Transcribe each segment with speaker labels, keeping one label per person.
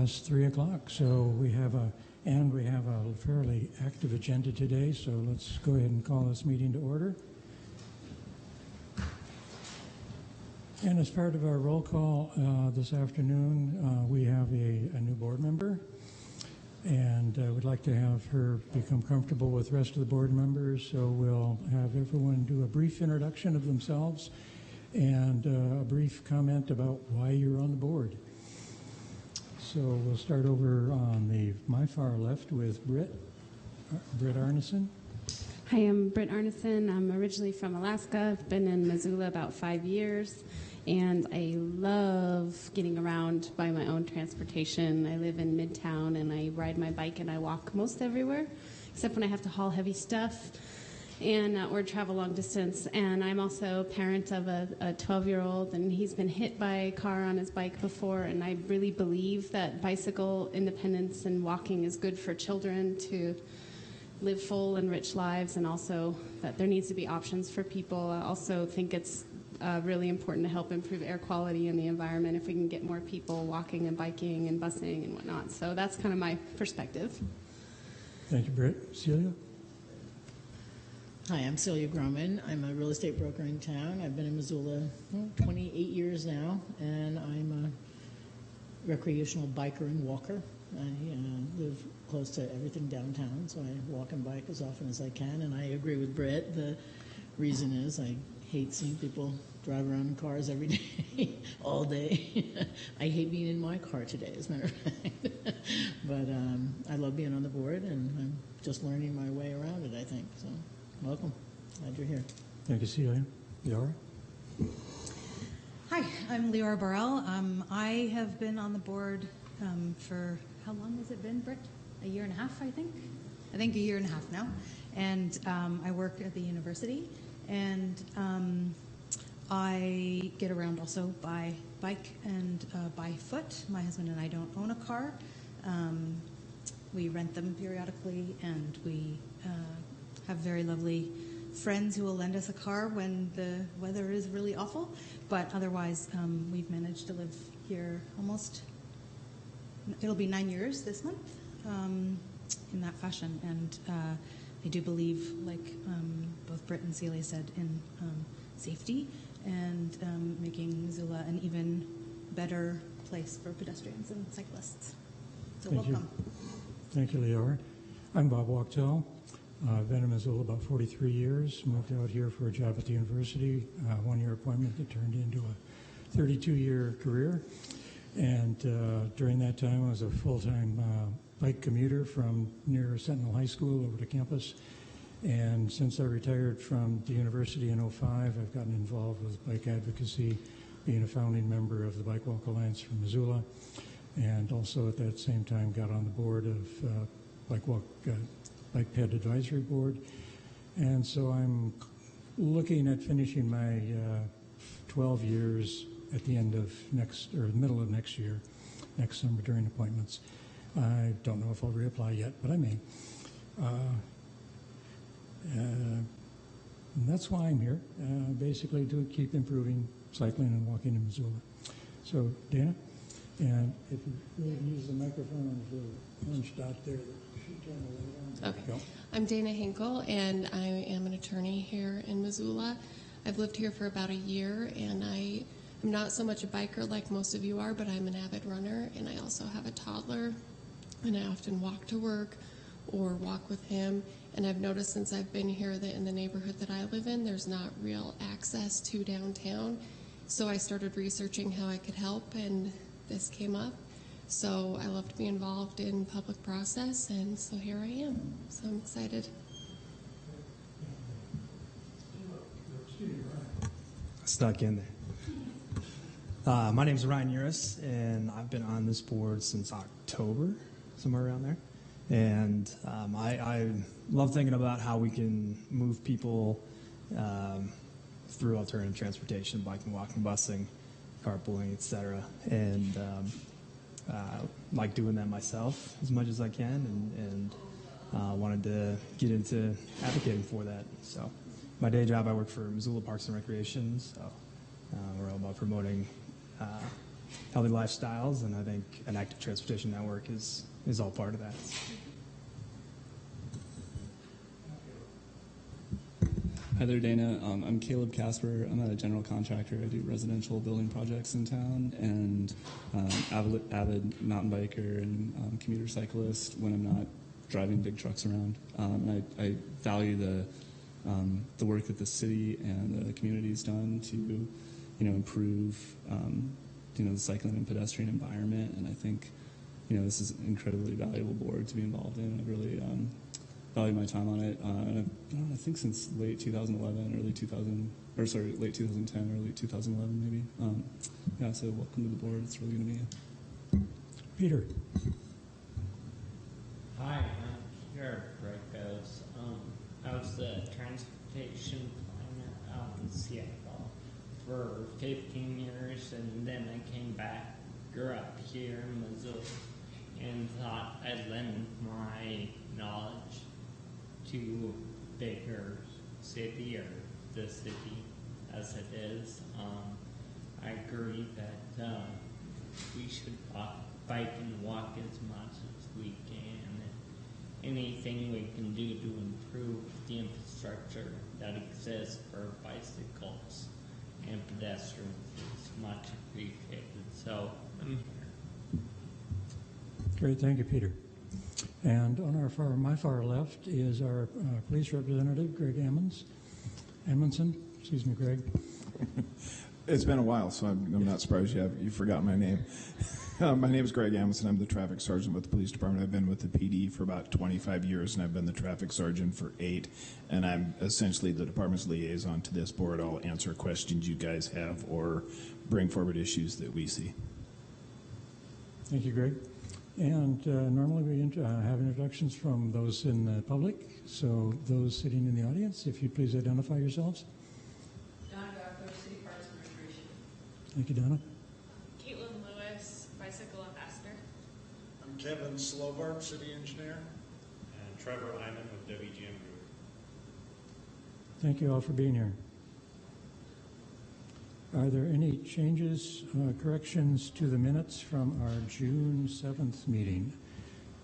Speaker 1: almost 3 o'clock, so we have a fairly active agenda today, so let's go ahead and call this meeting to order. And as part of our roll call this afternoon, we have a new board member, and we'd like to have her become comfortable with the rest of the board members, so we'll have everyone do a brief introduction of themselves and a brief comment about why you're on the board. So we'll start over on my far left with Britt Arneson.
Speaker 2: Hi, I'm Britt Arneson. I'm originally from Alaska. I've been in Missoula about 5 years, and I love getting around by my own transportation. I live in Midtown, and I ride my bike and I walk most everywhere, except when I have to haul heavy stuff and or travel long distance. And I'm also a parent of a 12-year-old, and he's been hit by a car on his bike before, and I really believe that bicycle independence and walking is good for children to live full and rich lives, and also that there needs to be options for people. I also think it's really important to help improve air quality in the environment if we can get more people walking and biking and busing and whatnot. So that's kind of my perspective.
Speaker 1: Thank you, Britt. Celia?
Speaker 3: Hi, I'm Celia Groman. I'm a real estate broker in town. I've been in Missoula 28 years now, and I'm a recreational biker and walker. I live close to everything downtown, so I walk and bike as often as I can, and I agree with Britt. The reason is I hate seeing people drive around in cars every day, all day. I hate being in my car today, as a matter of fact. But I love being on the board, and I'm just learning my way around it, I think. So, welcome. Glad you're here.
Speaker 1: Thank you, Celia. Leora?
Speaker 4: Hi, I'm Leora Burrell. I have been on the board for, how long has it been, Britt? A year and a half, I think? I think a year and a half now. And I work at the university, and I get around also by bike and by foot. My husband and I don't own a car. We rent them periodically, and we have very lovely friends who will lend us a car when the weather is really awful. But otherwise, we've managed to live here almost, it'll be 9 years this month, in that fashion. And I do believe, like both Britt and Celia said, in safety and making Missoula an even better place for pedestrians and cyclists. So
Speaker 1: Thank
Speaker 4: welcome.
Speaker 1: You. Thank you, Leora. I'm Bob Wachtel. I've been in Missoula about 43 years, moved out here for a job at the university, one-year appointment that turned into a 32-year career. And during that time, I was a full-time bike commuter from near Sentinel High School over to campus. And since I retired from the university in '05, I've gotten involved with bike advocacy, being a founding member of the Bike Walk Alliance for Missoula, and also at that same time got on the board of Bike Ped Advisory Board. And so I'm looking at finishing my 12 years at the end of middle of next year, next summer during appointments. I don't know if I'll reapply yet, but I may. And that's why I'm here, basically to keep improving cycling and walking in Missoula. So, Dana, and if you really use the microphone, there's a orange dot there that should turn the light on.
Speaker 5: Okay. Go. I'm Dana Hinkle, and I am an attorney here in Missoula. I've lived here for about a year, and I am not so much a biker like most of you are, but I'm an avid runner, and I also have a toddler, and I often walk to work or walk with him. And I've noticed since I've been here that in the neighborhood that I live in, there's not real access to downtown. So I started researching how I could help, and this came up. So I love to be involved in public process, and so here I am. So I'm excited.
Speaker 6: Stuck in there. My name is Ryan Uris, and I've been on this board since October, somewhere around there. And I love thinking about how we can move people through alternative transportation, biking, walking, busing, carpooling, etc. And like doing that myself as much as I can, and wanted to get into advocating for that. So my day job, I work for Missoula Parks and Recreation, so we're all about promoting healthy lifestyles, and I think an active transportation network is all part of that.
Speaker 7: Hi there, Dana. I'm Caleb Casper. I'm a general contractor. I do residential building projects in town, and avid mountain biker and commuter cyclist when I'm not driving big trucks around. And I value the work that the city and the community's done to, improve, the cycling and pedestrian environment. And I think, this is an incredibly valuable board to be involved in. I really value my time on it. And I think since late 2010, early 2010, early 2011 maybe. So welcome to the board. It's really going to be
Speaker 1: Peter.
Speaker 8: Hi, I'm Jared Bricos. I was the transportation planner out in Seattle for 15 years, and then I came back, grew up here in Missoula, and thought I'd lend my knowledge to bigger city or the city as it is. I agree that we should bike and walk as much as we can, and anything we can do to improve the infrastructure that exists for bicycles and pedestrians is much appreciated. So I'm here.
Speaker 1: Great, thank you, Peter. And on my far left is our police representative, Greg Amundson. Excuse me, Greg.
Speaker 9: It's been a while, so I'm not surprised you forgot my name. My name is Greg Amundson. I'm the traffic sergeant with the police department. I've been with the PD for about 25 years, and I've been the traffic sergeant for 8. And I'm essentially the department's liaison to this board. I'll answer questions you guys have or bring forward issues that we see.
Speaker 1: Thank you, Greg. And normally we have introductions from those in the public. So those sitting in the audience, if you'd please identify yourselves.
Speaker 10: Donna Garfield, City Parks and Recreation.
Speaker 1: Thank you, Donna.
Speaker 10: Caitlin Lewis, Bicycle Ambassador.
Speaker 11: I'm Kevin Slovart, City Engineer.
Speaker 12: And Trevor Hyman with WGM Group.
Speaker 1: Thank you all for being here. Are there any changes, corrections to the minutes from our June 7th meeting?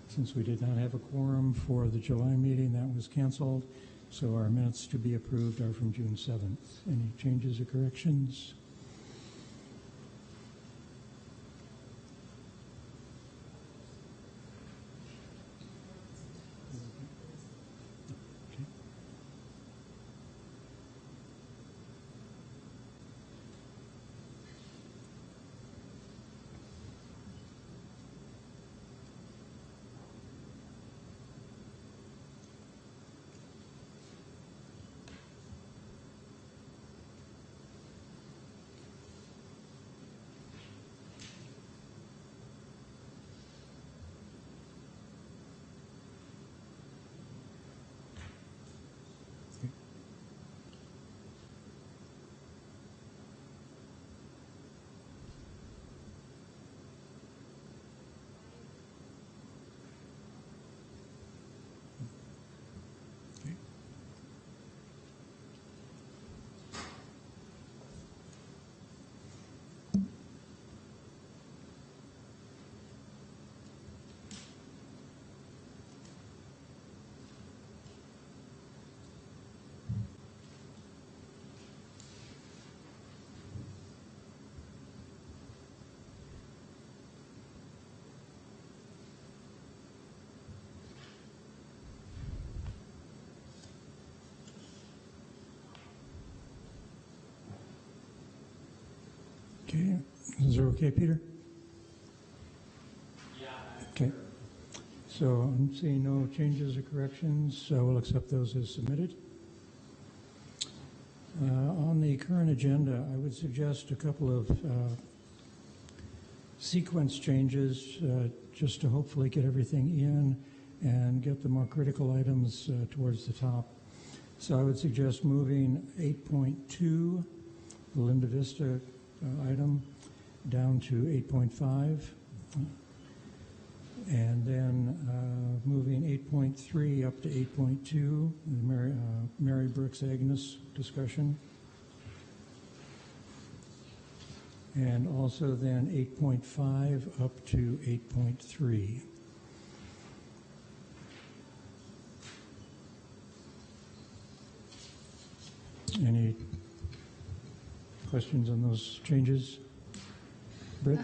Speaker 1: Since we did not have a quorum for the July meeting, that was canceled. So our minutes to be approved are from June 7th. Any changes or corrections? Okay. Is it okay, Peter?
Speaker 8: Yeah.
Speaker 1: Okay. So I'm seeing no changes or corrections, so we'll accept those as submitted. On the current agenda, I would suggest a couple of sequence changes just to hopefully get everything in and get the more critical items towards the top. So I would suggest moving 8.2, the Linda Vista item, down to 8.5, and then moving 8.3 up to 8.2, the Mary Brooks Agnes discussion. and also then 8.5 up to 8.3. Any questions on those changes? Britt?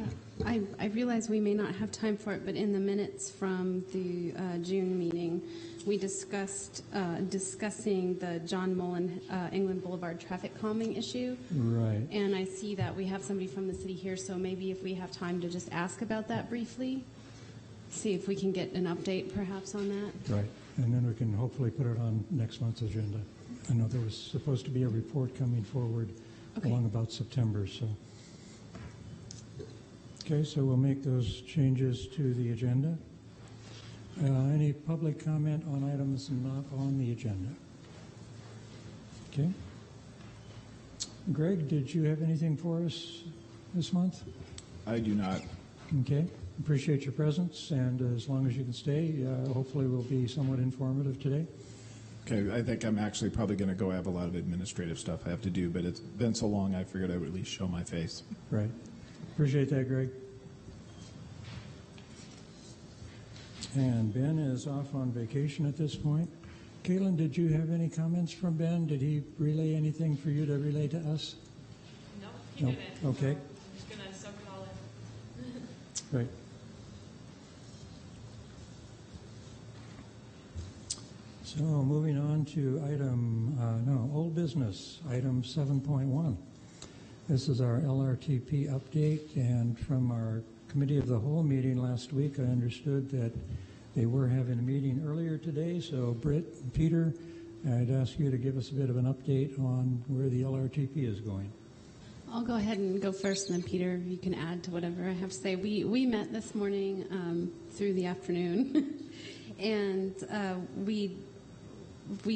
Speaker 2: I realize we may not have time for it, but in the minutes from the June meeting, we discussed discussing the John Mullen England Boulevard traffic calming issue.
Speaker 1: Right.
Speaker 2: And I see that we have somebody from the city here, so maybe if we have time to just ask about that briefly, see if we can get an update perhaps on that.
Speaker 1: Right. And then we can hopefully put it on next month's agenda. I know there was supposed to be a report coming forward along about September, so. Okay, so we'll make those changes to the agenda. Any public comment on items not on the agenda? Okay. Greg, did you have anything for us this month?
Speaker 9: I do not.
Speaker 1: Okay. Appreciate your presence, and as long as you can stay, hopefully we'll be somewhat informative today.
Speaker 9: Okay, I think I'm actually probably going to go. I have a lot of administrative stuff I have to do, but it's been so long I figured I would at least show my face.
Speaker 1: Right. Appreciate that, Greg. And Ben is off on vacation at this point. Caitlin, did you have any comments from Ben? Did he relay anything for you to relay to us?
Speaker 10: No, he didn't.
Speaker 1: Okay.
Speaker 10: I'm just going to soak it all in.
Speaker 1: Right. So moving on to old business, item 7.1. This is our LRTP update, and from our Committee of the Whole meeting last week, I understood that they were having a meeting earlier today, so Britt and Peter, I'd ask you to give us a bit of an update on where the LRTP is going.
Speaker 2: I'll go ahead and go first, and then Peter, you can add to whatever I have to say. We met this morning through the afternoon, and we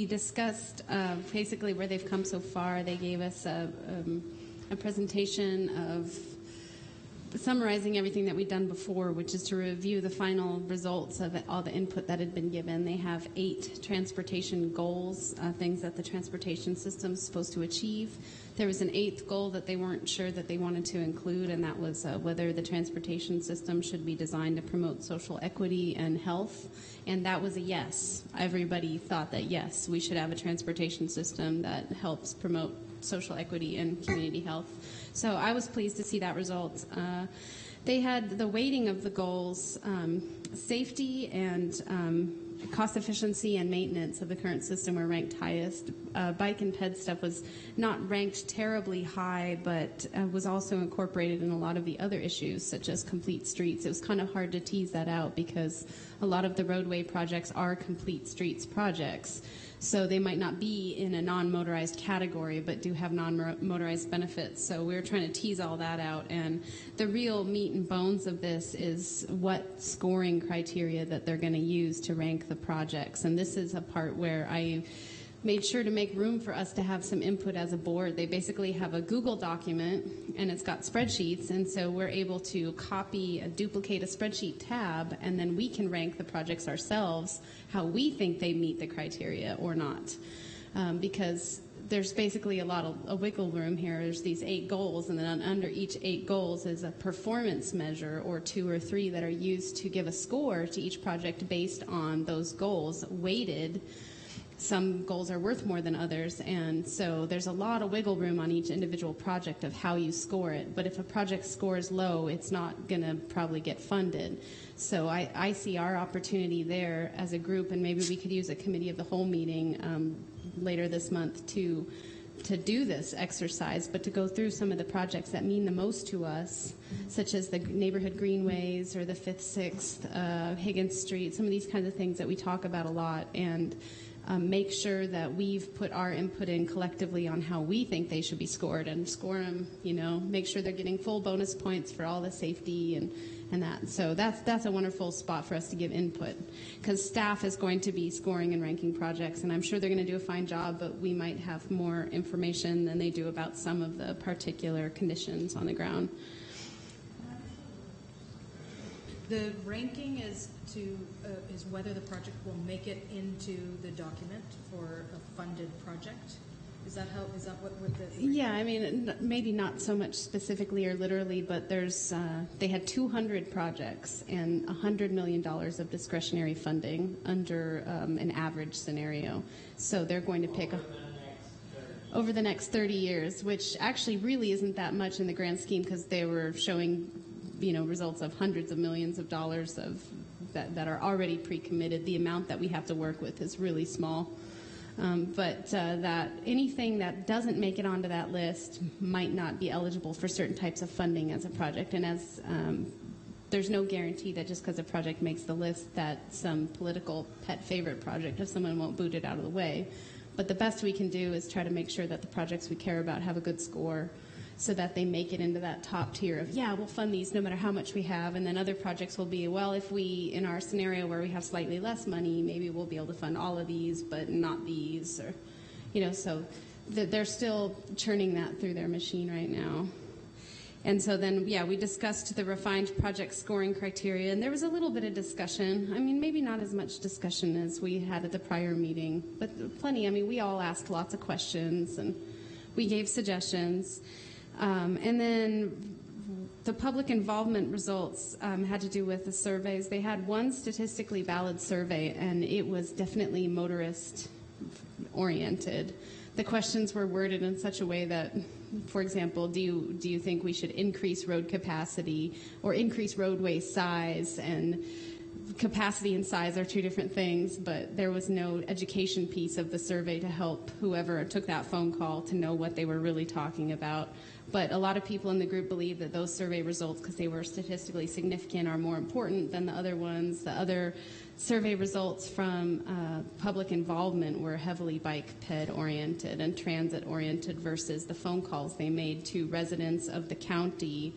Speaker 2: discussed basically where they've come so far. They gave us a presentation of summarizing everything that we'd done before, which is to review the final results of all the input that had been given. They have 8 transportation goals, things that the transportation system is supposed to achieve. There was an 8th goal that they weren't sure that they wanted to include, and that was whether the transportation system should be designed to promote social equity and health. And that was a yes. Everybody thought that yes, we should have a transportation system that helps promote social equity and community health. So I was pleased to see that result. They had the weighting of the goals, safety and cost efficiency and maintenance of the current system were ranked highest. Bike and ped stuff was not ranked terribly high, but was also incorporated in a lot of the other issues, such as complete streets. It was kind of hard to tease that out because a lot of the roadway projects are complete streets projects. So they might not be in a non-motorized category, but do have non-motorized benefits. So we're trying to tease all that out. And the real meat and bones of this is what scoring criteria that they're going to use to rank the projects. And this is a part where I made sure to make room for us to have some input as a board. They basically have a Google document, and it's got spreadsheets, and so we're able to duplicate a spreadsheet tab, and then we can rank the projects ourselves, how we think they meet the criteria or not. Because there's basically a wiggle room here. There's these 8 goals, and then under each 8 goals is a performance measure or 2 or 3 that are used to give a score to each project based on those goals, weighted. Some goals are worth more than others, and so there's a lot of wiggle room on each individual project of how you score it. But if a project scores low, it's not going to probably get funded. So I see our opportunity there as a group, and maybe we could use a committee of the whole meeting later this month to do this exercise, but to go through some of the projects that mean the most to us, such as the neighborhood greenways or the 5th, 6th, Higgins Street, some of these kinds of things that we talk about a lot, and make sure that we've put our input in collectively on how we think they should be scored, and score them, make sure they're getting full bonus points for all the safety and that. So that's a wonderful spot for us to give input, because staff is going to be scoring and ranking projects, and I'm sure they're going to do a fine job, but we might have more information than they do about some of the particular conditions on the ground.
Speaker 4: The ranking is whether the project will make it into the document for a funded project. Is that what the...
Speaker 2: Yeah, I mean, maybe not so much specifically or literally, but they had 200 projects and $100 million of discretionary funding under an average scenario. So they're going to pick over the next 30 years, which actually really isn't that much in the grand scheme because they were showing, results of hundreds of millions of dollars that are already pre-committed. The amount that we have to work with is really small. But that anything that doesn't make it onto that list might not be eligible for certain types of funding as a project. And as there's no guarantee that just because a project makes the list that some political pet favorite project of someone won't boot it out of the way. But the best we can do is try to make sure that the projects we care about have a good score so that they make it into that top tier of, yeah, we'll fund these no matter how much we have. And then other projects will be, well, if we, in our scenario where we have slightly less money, maybe we'll be able to fund all of these, but not these. Or, so they're still churning that through their machine right now. And so then, yeah, we discussed the refined project scoring criteria, and there was a little bit of discussion. I mean, maybe not as much discussion as we had at the prior meeting, but plenty. I mean, we all asked lots of questions, and we gave suggestions. And then the public involvement results had to do with the surveys. They had one statistically valid survey, and it was definitely motorist-oriented. The questions were worded in such a way that, for example, do you think we should increase road capacity or increase roadway size? And capacity and size are two different things, but there was no education piece of the survey to help whoever took that phone call to know what they were really talking about. But a lot of people in the group believe that those survey results, because they were statistically significant, are more important than the other ones. The other survey results from public involvement were heavily bike-ped oriented and transit oriented versus the phone calls they made to residents of the county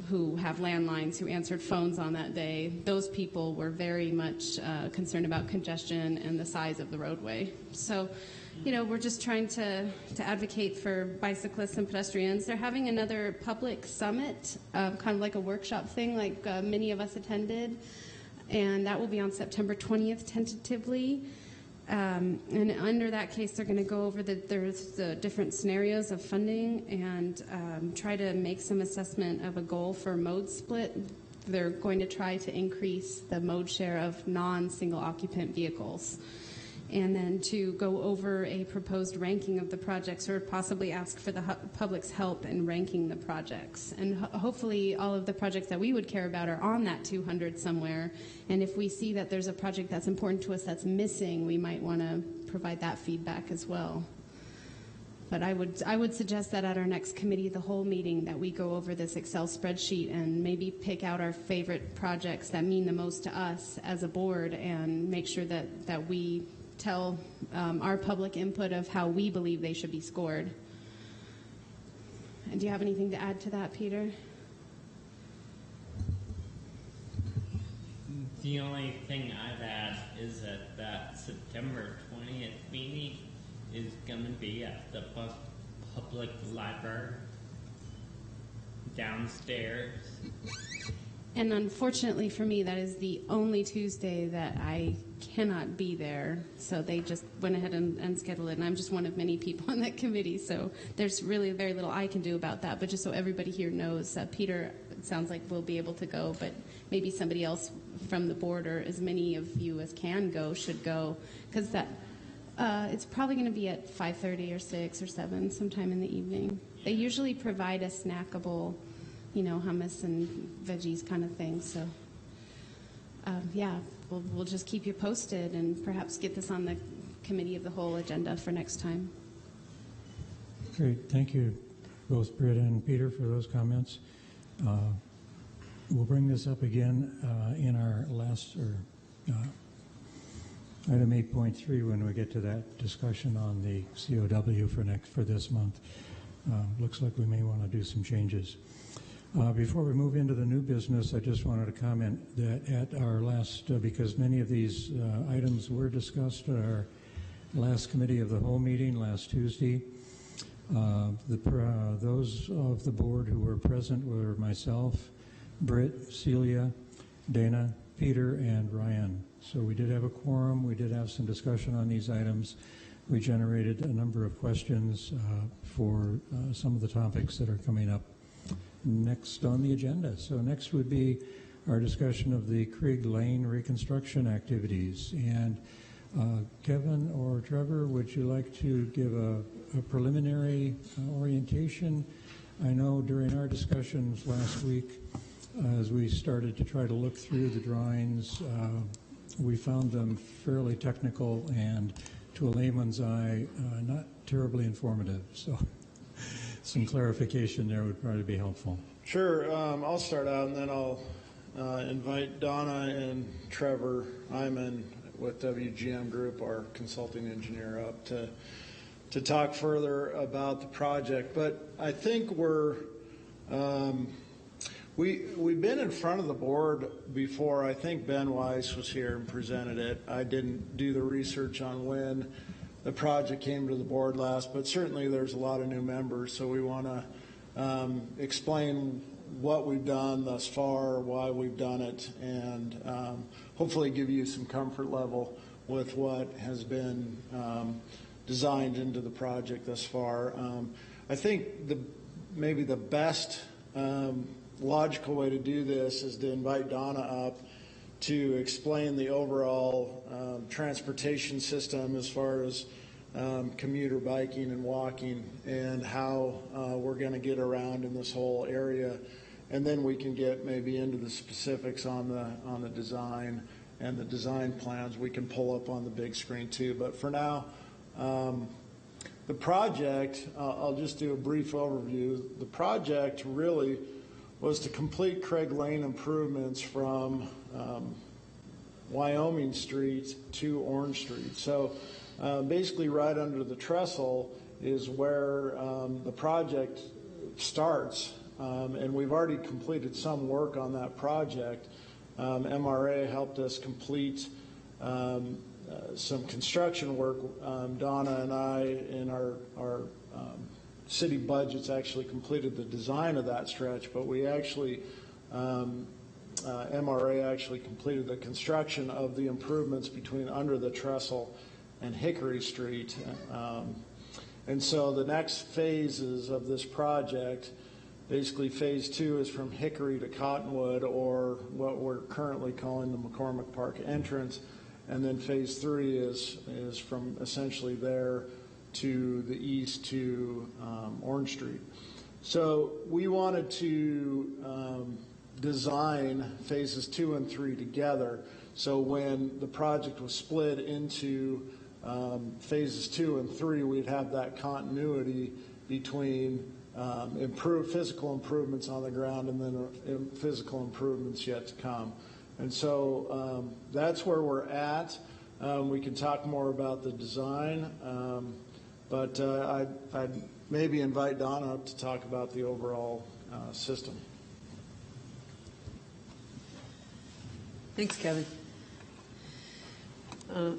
Speaker 2: who have landlines who answered phones on that day. Those people were very much concerned about congestion and the size of the roadway. So, we're just trying to advocate for bicyclists and pedestrians. They're having another public summit, kind of like a workshop thing, like many of us attended. And that will be on September 20th, tentatively. And under that case, they're going to go over the different scenarios of funding and try to make some assessment of a goal for mode split. They're going to try to increase the mode share of non-single occupant vehicles. And then to go over a proposed ranking of the projects or possibly ask for the public's help in ranking the projects. And hopefully all of the projects that we would care about are on that 200 somewhere. And if we see that there's a project that's important to us that's missing, we might want to provide that feedback as well. But I would suggest that at our next committee of the whole meeting that we go over this Excel spreadsheet and maybe pick out our favorite projects that mean the most to us as a board and make sure that we tell our public input of how we believe they should be scored. And do you have anything to add to that, Peter?
Speaker 8: The only thing I'd add is that September 20th meeting is going to be at the public library downstairs.
Speaker 2: And unfortunately for me, that is the only Tuesday that I cannot be there. So they just went ahead and scheduled it. And I'm just one of many people on that committee. So there's really very little I can do about that. But just so everybody here knows, Peter, it sounds like will be able to go. But maybe somebody else from the board or as many of you as can go should go. Because it's probably going to be at 5:30 or 6 or 7 sometime in the evening. They usually provide a snackable hummus and veggies kind of thing. So, we'll just keep you posted and perhaps get this on the committee of the whole agenda for next time.
Speaker 1: Great. Thank you, both Britta and Peter, for those comments. We'll bring this up again in our last, item 8.3 when we get to that discussion on the COW for this month. Looks like we may want to do some changes. Before we move into the new business, I just wanted to comment that at our last, because many of these items were discussed at our last committee of the whole meeting last Tuesday, those of the board who were present were myself, Britt, Celia, Dana, Peter, and Ryan. So we did have a quorum. We did have some discussion on these items. we generated a number of questions for some of the topics that are coming up next on the agenda. So next would be our discussion of the Craig Lane reconstruction activities. And Kevin or Trevor, would you like to give a preliminary orientation? I know during our discussions last week, as we started to try to look through the drawings, we found them fairly technical and, to a layman's eye, not terribly informative. So some clarification there would probably be helpful.
Speaker 11: Sure. I'll start out, and then I'll invite Donna and Trevor Hyman with WGM Group, our consulting engineer, up to talk further about the project. But I think we've been in front of the board before. I think Ben Weiss was here and presented it. I didn't do the research on when the project came to the board last, but certainly there's a lot of new members, so we want to explain what we've done thus far, why we've done it, and hopefully give you some comfort level with what has been designed into the project thus far. I think maybe the best logical way to do this is to invite Donna up to explain the overall transportation system as far as commuter biking and walking, and how we're going to get around in this whole area. And then we can get maybe into the specifics on the design and the design plans we can pull up on the big screen too. But for now, the project, I'll just do a brief overview. The project really was to complete Craig Lane improvements from Wyoming Street to Orange Street. So basically right under the trestle is where the project starts. And we've already completed some work on that project. MRA helped us complete some construction work. Donna and I, in our city budgets, actually completed the design of that stretch, but we actually, MRA actually completed the construction of the improvements between under the trestle and Hickory Street. And so the next phases of this project, basically phase 2 is from Hickory to Cottonwood, or what we're currently calling the McCormick Park entrance. And then phase 3 is from essentially there to the east to Orange Street. So we wanted to design phases 2 and 3 together. So when the project was split into phases 2 and 3, we'd have that continuity between physical improvements on the ground and then physical improvements yet to come. And so that's where we're at. We can talk more about the design, but I'd maybe invite Donna up to talk about the overall system.
Speaker 13: Thanks, Kevin.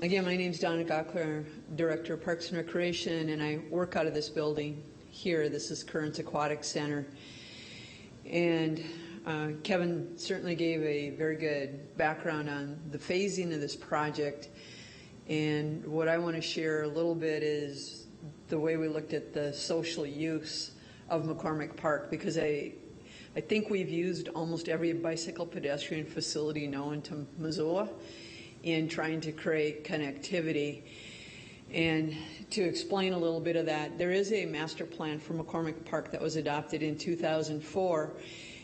Speaker 13: Again, my name is Donna Gockler, Director of Parks and Recreation, and I work out of this building here. This is Currents Aquatic Center. And Kevin certainly gave a very good background on the phasing of this project. And what I want to share a little bit is the way we looked at the social use of McCormick Park, because I think we've used almost every bicycle pedestrian facility known to Missoula in trying to create connectivity. And to explain a little bit of that, there is a master plan for McCormick Park that was adopted in 2004,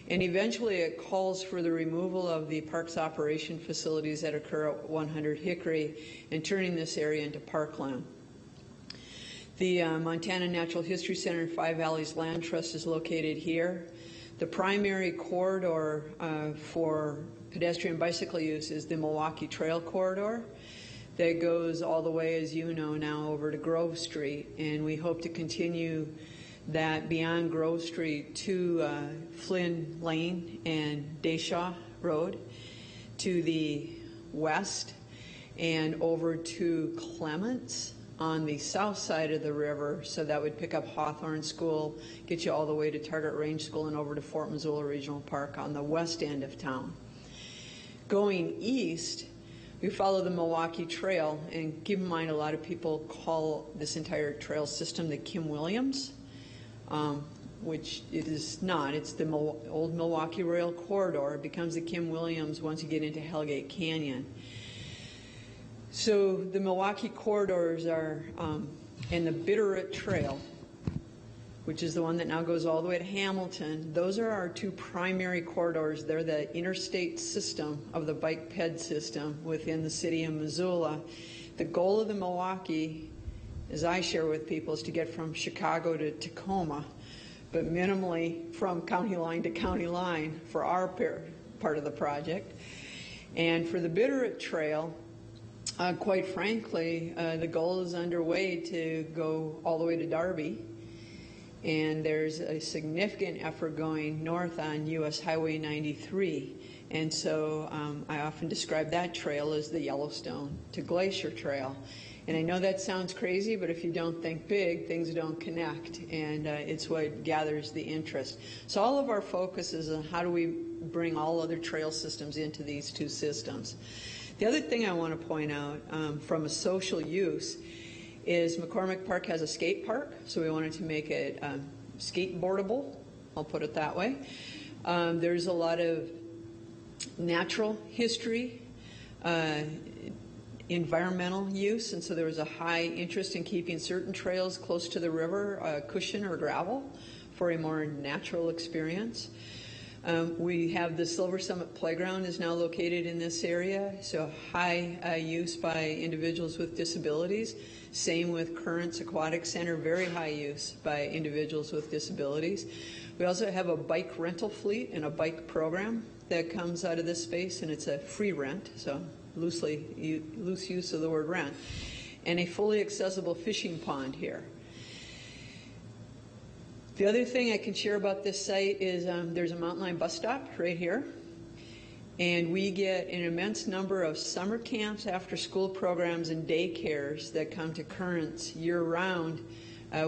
Speaker 13: and eventually it calls for the removal of the park's operation facilities that occur at 100 Hickory and turning this area into parkland. The Montana Natural History Center and Five Valleys Land Trust is located here. The primary corridor for pedestrian bicycle use is the Milwaukee Trail Corridor that goes all the way, as you know now, over to Grove Street, and we hope to continue that beyond Grove Street to Flynn Lane and Dayshaw Road to the west and over to Clements on the south side of the river. So that would pick up Hawthorne School, get you all the way to Target Range School and over to Fort Missoula Regional Park on the west end of town. Going east, We follow the Milwaukee Trail, and keep in mind a lot of people call this entire trail system the Kim Williams, which it is not. It's the old Milwaukee Rail Corridor. It becomes the Kim Williams once you get into Hellgate Canyon. So the Milwaukee corridors are, and the Bitterroot Trail, which is the one that now goes all the way to Hamilton. Those are our two primary corridors. They're the interstate system of the bike ped system within the city of Missoula. The goal of the Milwaukee, as I share with people, is to get from Chicago to Tacoma, but minimally from county line to county line for our part of the project. And for the Bitterroot Trail, quite frankly, the goal is underway to go all the way to Darby. And there's a significant effort going north on US Highway 93. And so I often describe that trail as the Yellowstone to Glacier Trail. And I know that sounds crazy, but if you don't think big, things don't connect. And it's what gathers the interest. So all of our focus is on how do we bring all other trail systems into these two systems. The other thing I want to point out from a social use is McCormick Park has a skate park, so we wanted to make it skateboardable, I'll put it that way. There's a lot of natural history, environmental use, and so there was a high interest in keeping certain trails close to the river, cushion or gravel, for a more natural experience. We have the Silver Summit Playground is now located in this area, so high use by individuals with disabilities. Same with Currents Aquatic Center, very high use by individuals with disabilities. We also have a bike rental fleet and a bike program that comes out of this space, and it's a free rent, so loose use of the word rent, and a fully accessible fishing pond here. The other thing I can share about this site is there's a Mountain Line bus stop right here. And we get an immense number of summer camps, after-school programs, and daycares that come to Currents year-round.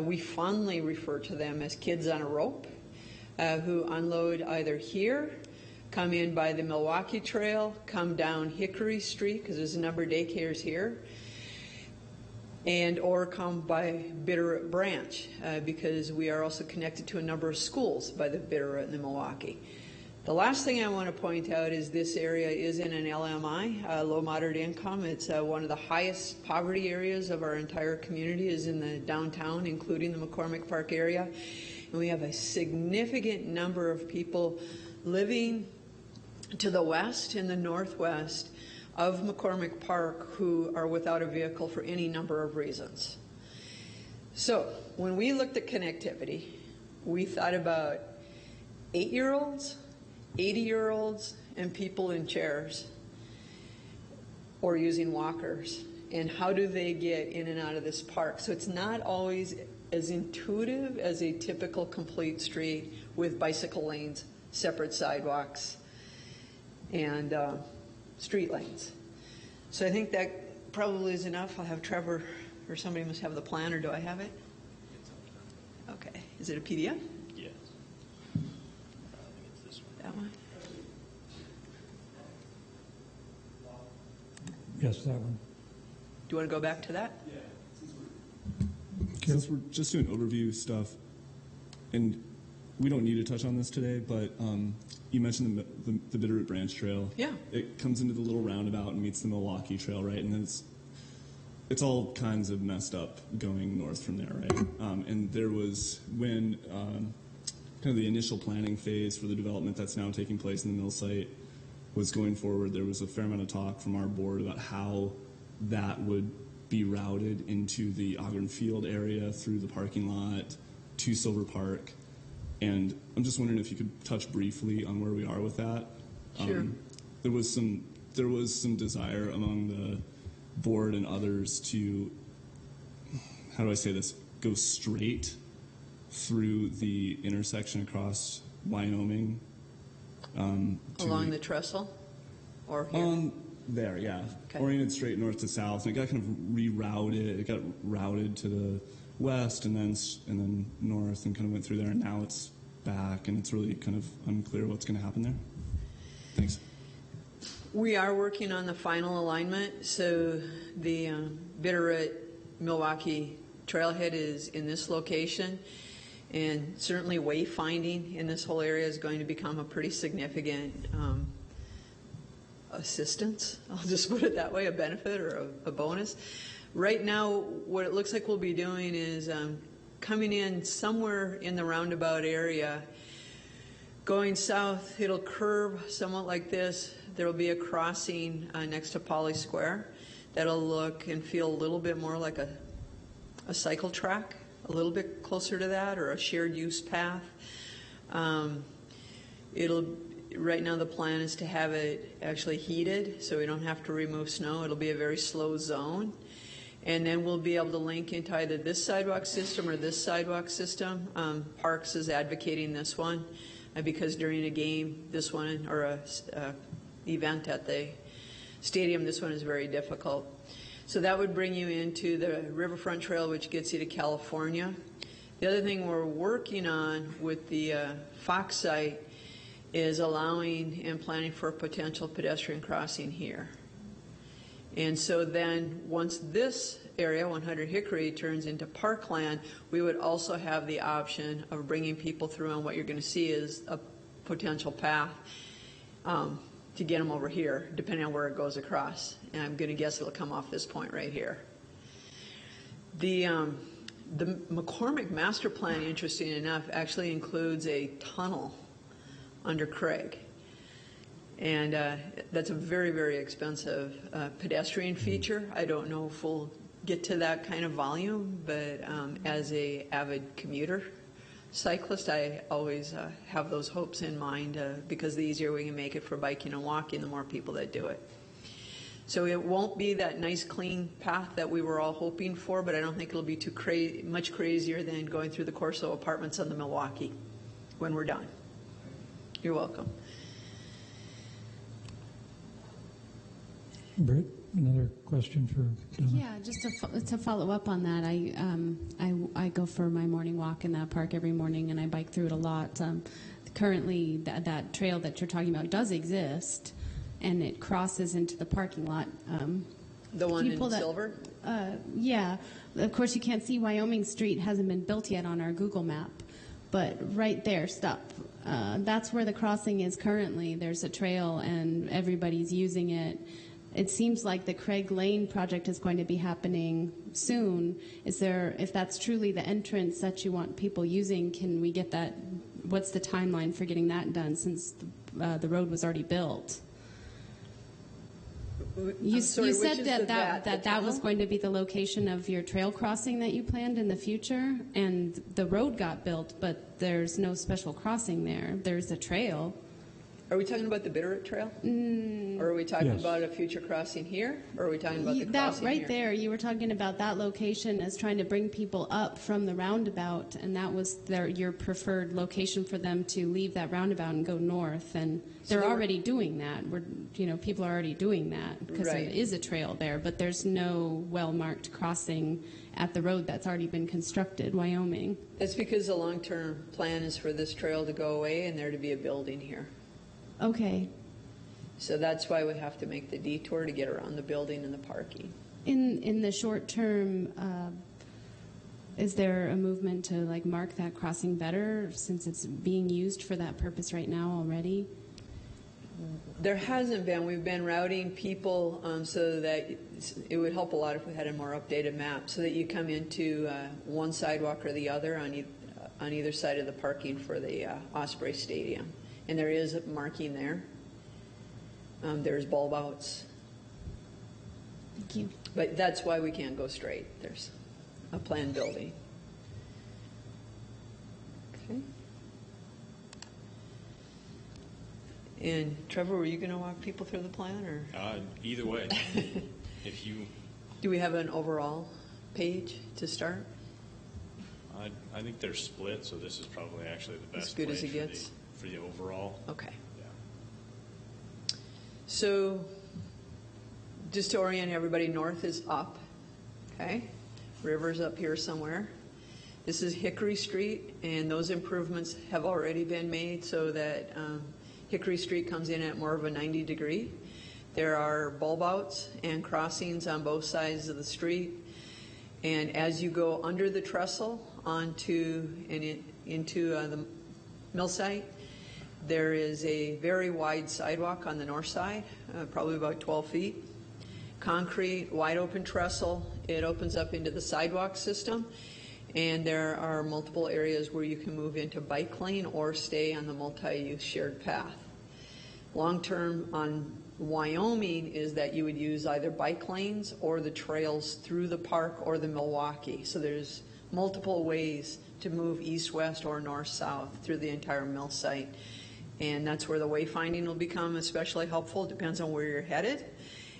Speaker 13: We fondly refer to them as kids on a rope, who unload either here, come in by the Milwaukee Trail, come down Hickory Street, because there's a number of daycares here, and or come by Bitterroot Branch, because we are also connected to a number of schools by the Bitterroot and the Milwaukee. The last thing I want to point out is this area is in an LMI, low moderate income. It's one of the highest poverty areas of our entire community is in the downtown, including the McCormick Park area. And we have a significant number of people living to the west and the northwest of McCormick Park who are without a vehicle for any number of reasons. So when we looked at connectivity, we thought about 8-year-olds, 80-year-olds, and people in chairs or using walkers, and how do they get in and out of this park. So it's not always as intuitive as a typical complete street with bicycle lanes, separate sidewalks, and street lanes. So I think that probably is enough. I'll have Trevor, or somebody must have the plan, or do I have it? Okay. Is it a PDF?
Speaker 12: Yes.
Speaker 13: That one?
Speaker 1: Yes, that one.
Speaker 13: Do you want to go back to that?
Speaker 7: Since we're just doing overview stuff, and we don't need to touch on this today, but you mentioned the Bitterroot Branch Trail.
Speaker 13: Yeah.
Speaker 7: It comes into the little roundabout and meets the Milwaukee Trail, right? And then it's all kinds of messed up going north from there, right? And there was, when kind of the initial planning phase for the development that's now taking place in the mill site was going forward, there was a fair amount of talk from our board about how that would be routed into the Ogren Field area through the parking lot to Silver Park. And I'm just wondering if you could touch briefly on where we are with that.
Speaker 13: Sure.
Speaker 7: There was some desire among the board and others to, how do I say this, go straight through the intersection across Wyoming.
Speaker 13: Along the trestle? Or here?
Speaker 7: There, yeah.
Speaker 13: Okay.
Speaker 7: Oriented straight north to south. And it got kind of rerouted. It got routed to the west and then north and kind of went through there. And now it's back, and it's really kind of unclear what's going to happen there. Thanks.
Speaker 13: We are working on the final alignment, so the Bitterroot-Milwaukee trailhead is in this location, and certainly wayfinding in this whole area is going to become a pretty significant assistance. I'll just put it that way, a benefit or a bonus. Right now, what it looks like we'll be doing is coming in somewhere in the roundabout area. Going south, it'll curve somewhat like this. There'll be a crossing next to Poly Square that'll look and feel a little bit more like a cycle track, a little bit closer to that, or a shared use path. Right now the plan is to have it actually heated, so we don't have to remove snow. It'll be a very slow zone. And then we'll be able to link into either this sidewalk system or this sidewalk system. Parks is advocating this one because during a game, this one, or a event at the stadium, this one is very difficult. So that would bring you into the Riverfront Trail, which gets you to California. The other thing we're working on with the Fox site is allowing and planning for a potential pedestrian crossing here. And so then once this area, 100 Hickory, turns into parkland, we would also have the option of bringing people through, and what you're going to see is a potential path to get them over here, depending on where it goes across. And I'm going to guess it'll come off this point right here. The McCormick master plan, interesting enough, actually includes a tunnel under Craig. And that's a very, very expensive pedestrian feature. I don't know if we'll get to that kind of volume, but as a avid commuter cyclist, I always have those hopes in mind because the easier we can make it for biking and walking, the more people that do it. So it won't be that nice clean path that we were all hoping for, but I don't think it'll be too much crazier than going through the Corso apartments on the Milwaukee when we're done. You're welcome.
Speaker 1: Britt, another question for Donna?
Speaker 2: Yeah, just to follow up on that, I go for my morning walk in that park every morning, and I bike through it a lot. Currently, that trail that you're talking about does exist, and it crosses into the parking lot.
Speaker 13: The one in Silver?
Speaker 2: Yeah. Of course, you can't see Wyoming Street hasn't been built yet on our Google map, but right there, stop. That's where the crossing is currently. There's a trail, and everybody's using it. It seems like the Craig Lane project is going to be happening soon. If that's truly the entrance that you want people using, can we get that? What's the timeline for getting that done since the road was already built? You said that was going to be the location of your trail crossing that you planned in the future, and the road got built, but there's no special crossing there. There's a trail.
Speaker 13: Are we talking about the Bitterroot Trail? Or are we talking about a future crossing here? Or are we talking about the crossing
Speaker 2: right
Speaker 13: here?
Speaker 2: there, you were talking about that location as trying to bring people up from the roundabout, and that was your preferred location for them to leave that roundabout and go north. And they're already doing that. People are already doing that because there is a trail there, but there's no well-marked crossing at the road that's already been constructed, Wyoming.
Speaker 13: That's because the long-term plan is for this trail to go away and there to be a building here.
Speaker 2: Okay.
Speaker 13: So that's why we have to make the detour to get around the building and the parking.
Speaker 2: In the short term, is there a movement to mark that crossing better since it's being used for that purpose right now already?
Speaker 13: There hasn't been. We've been routing people so that it would help a lot if we had a more updated map so that you come into one sidewalk or the other on either side of the parking for the Osprey Stadium. And there is a marking there. There's bulb outs.
Speaker 2: Thank you.
Speaker 13: But that's why we can't go straight. There's a planned building. Okay. And Trevor, were you going to walk people through the plan, or?
Speaker 12: Either way. If you.
Speaker 13: Do we have an overall page to start?
Speaker 12: I think they're split, so this is probably actually the best.
Speaker 13: As good as it gets.
Speaker 12: For the overall.
Speaker 13: Okay.
Speaker 12: Yeah.
Speaker 13: So, just to orient everybody, north is up. Okay. River's up here somewhere. This is Hickory Street, and those improvements have already been made so that Hickory Street comes in at more of a 90-degree. There are bulb outs and crossings on both sides of the street. And as you go under the trestle onto and into the mill site, there is a very wide sidewalk on the north side, probably about 12 feet. Concrete, wide open trestle. It opens up into the sidewalk system. And there are multiple areas where you can move into bike lane or stay on the multi-use shared path. Long-term on Wyoming is that you would use either bike lanes or the trails through the park or the Milwaukee. So there's multiple ways to move east-west or north-south through the entire mill site. And that's where the wayfinding will become especially helpful. It depends on where you're headed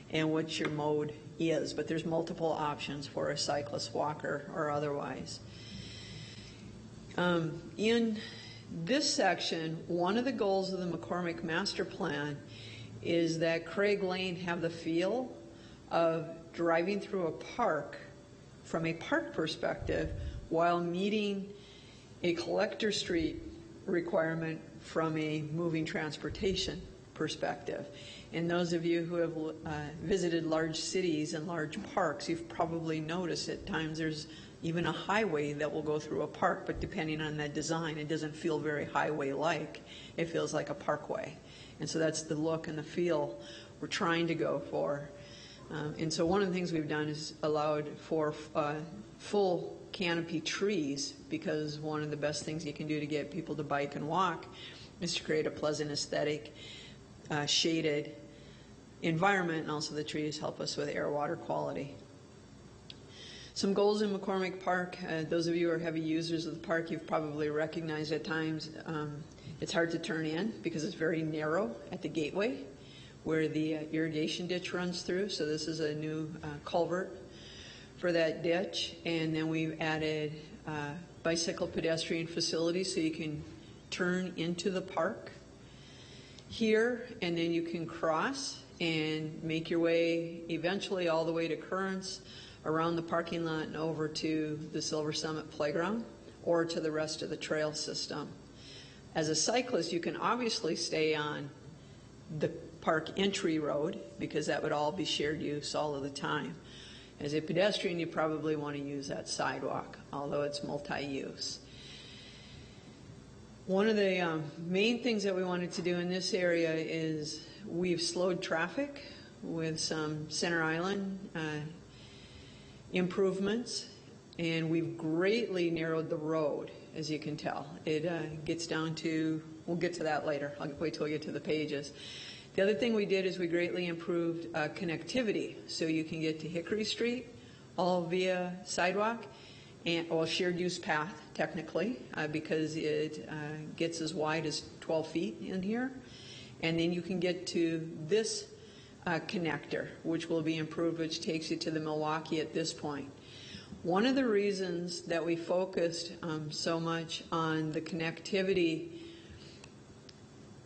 Speaker 13: and what your mode is. But there's multiple options for a cyclist, walker, or otherwise. In this section, one of the goals of the McCormick Master Plan is that Craig Lane have the feel of driving through a park from a park perspective while meeting a collector street requirement from a moving transportation perspective. And those of you who have visited large cities and large parks, you've probably noticed at times there's even a highway that will go through a park, but depending on that design, it doesn't feel very highway-like. It feels like a parkway. And so that's the look and the feel we're trying to go for. And so one of the things we've done is allowed for full canopy trees, because one of the best things you can do to get people to bike and walk is to create a pleasant aesthetic, shaded environment, and also the trees help us with air water quality. Some goals in McCormick Park. Those of you who are heavy users of the park, you've probably recognized at times it's hard to turn in because it's very narrow at the gateway where the irrigation ditch runs through. So this is a new culvert for that ditch. And then we've added bicycle pedestrian facilities so you can turn into the park here, and then you can cross and make your way eventually all the way to Currents, around the parking lot and over to the Silver Summit Playground or to the rest of the trail system. As a cyclist, you can obviously stay on the park entry road because that would all be shared use all of the time. As a pedestrian, you probably want to use that sidewalk, although it's multi-use. One of the main things that we wanted to do in this area is we've slowed traffic with some Center Island improvements, and we've greatly narrowed the road, as you can tell. It gets down to, we'll get to that later. I'll wait till we get to the pages. The other thing we did is we greatly improved connectivity, so you can get to Hickory Street all via sidewalk, and shared use path technically, because it gets as wide as 12 feet in here. And then you can get to this connector, which will be improved, which takes you to the Milwaukee at this point. One of the reasons that we focused so much on the connectivity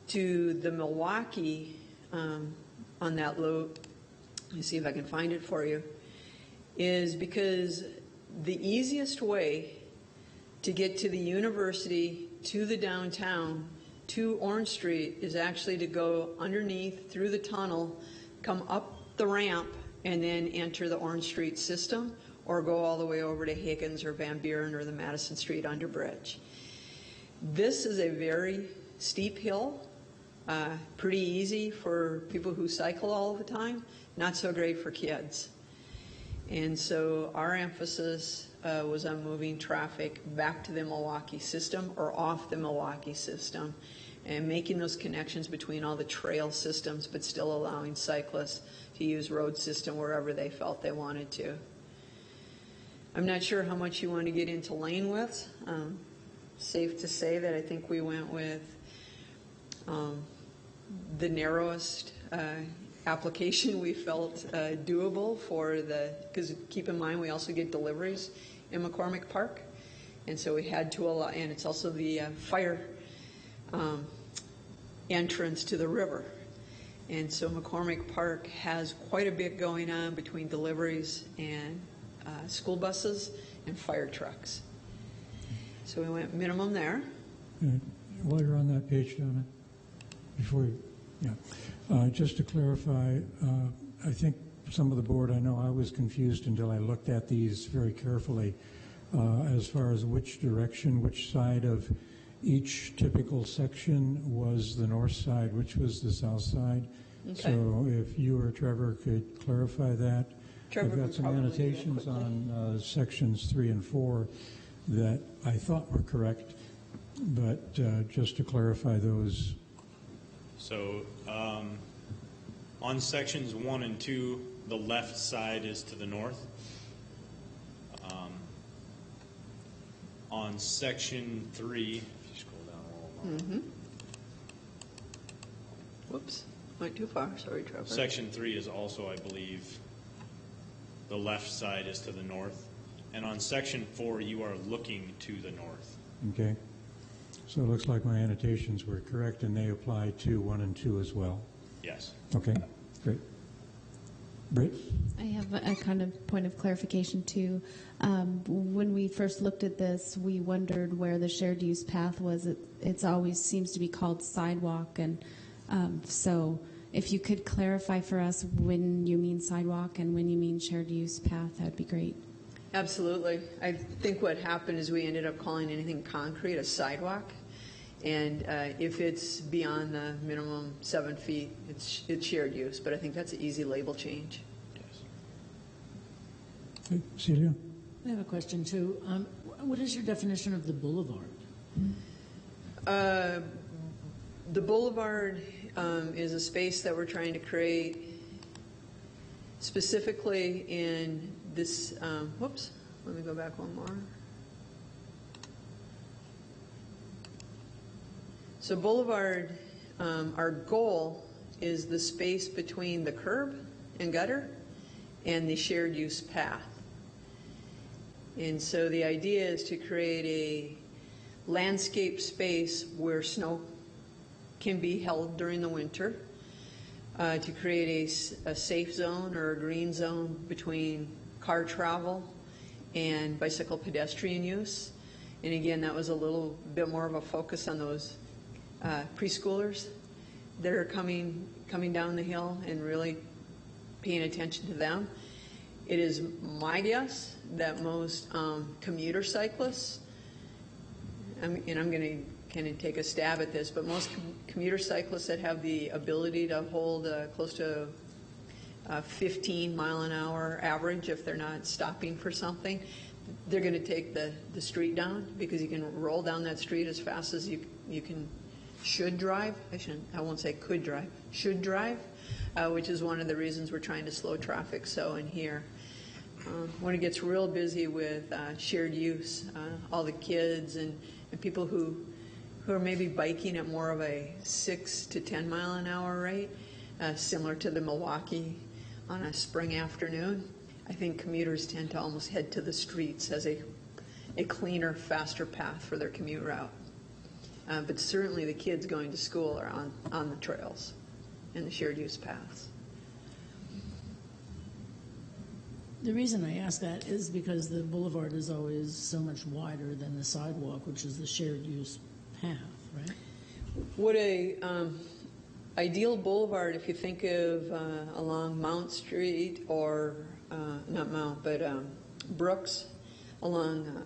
Speaker 13: to the Milwaukee on that loop, let me see if I can find it for you, is because the easiest way to get to the university, to the downtown, to Orange Street is actually to go underneath through the tunnel, come up the ramp, and then enter the Orange Street system, or go all the way over to Higgins or Van Buren or the Madison Street underbridge. This is a very steep hill, pretty easy for people who cycle all the time, not so great for kids. And so our emphasis was on moving traffic back to the Milwaukee system or off the Milwaukee system, and making those connections between all the trail systems, but still allowing cyclists to use road system wherever they felt they wanted to. I'm not sure how much you want to get into lane widths. Safe to say that I think we went with the narrowest application we felt doable for because keep in mind we also get deliveries in McCormick Park, and so we had to allow, and it's also the fire entrance to the river. And so McCormick Park has quite a bit going on between deliveries and school buses and fire trucks. So we went minimum there.
Speaker 1: While you're on that page, Donna, before you, Yeah. Just to clarify, I think some of the board, I know I was confused until I looked at these very carefully as far as which direction, which side of each typical section was the north side, which was the south side.
Speaker 13: Okay.
Speaker 1: So if you or Trevor could clarify that.
Speaker 13: Trevor
Speaker 1: I've got
Speaker 13: could
Speaker 1: some
Speaker 13: probably do that
Speaker 1: annotations
Speaker 13: quickly.
Speaker 1: on sections 3 and 4 that I thought were correct, but just to clarify those.
Speaker 12: So on sections 1 and 2, the left side is to the north. On section 3, if you scroll down a little more.
Speaker 13: Whoops, went too far. Sorry, Trevor.
Speaker 12: Section 3 is also, I believe, the left side is to the north. And on section 4, you are looking to the north.
Speaker 1: Okay. So it looks like my annotations were correct, and they apply to 1 and 2 as well.
Speaker 12: Yes.
Speaker 1: Okay, great. Britt?
Speaker 2: I have a kind of point of clarification too. When we first looked at this, we wondered where the shared use path was. It's always seems to be called sidewalk, and so if you could clarify for us when you mean sidewalk and when you mean shared use path, that would be great.
Speaker 13: Absolutely. I think what happened is we ended up calling anything concrete a sidewalk. And if it's beyond the minimum 7 feet, it's shared use. But I think that's an easy label change.
Speaker 12: Yes.
Speaker 1: Okay. Celia?
Speaker 3: I have a question too. What is your definition of the boulevard?
Speaker 13: The boulevard is a space that we're trying to create specifically in this, whoops, let me go back one more. So boulevard, our goal is the space between the curb and gutter and the shared use path. And so the idea is to create a landscape space where snow can be held during the winter, to create a safe zone or a green zone between car travel and bicycle pedestrian use. And again, that was a little bit more of a focus on those preschoolers that are coming down the hill and really paying attention to them. It is my guess that most commuter cyclists, and I'm going to kind of take a stab at this, but most commuter cyclists that have the ability to hold close to 15 mile an hour average, if they're not stopping for something, they're going to take the street down because you can roll down that street as fast as you should drive. I won't say could drive, should drive, which is one of the reasons we're trying to slow traffic so in here. When it gets real busy with shared use, all the kids and people who are maybe biking at more of a 6 to 10 mile an hour rate, similar to the Milwaukee on a spring afternoon, I think commuters tend to almost head to the streets as a cleaner, faster path for their commute route. But certainly the kids going to school are on the trails and the shared use paths.
Speaker 3: The reason I ask that is because the boulevard is always so much wider than the sidewalk, which is the shared use path, right?
Speaker 13: What a ideal boulevard, if you think of along Mount Street or not Mount, but Brooks, along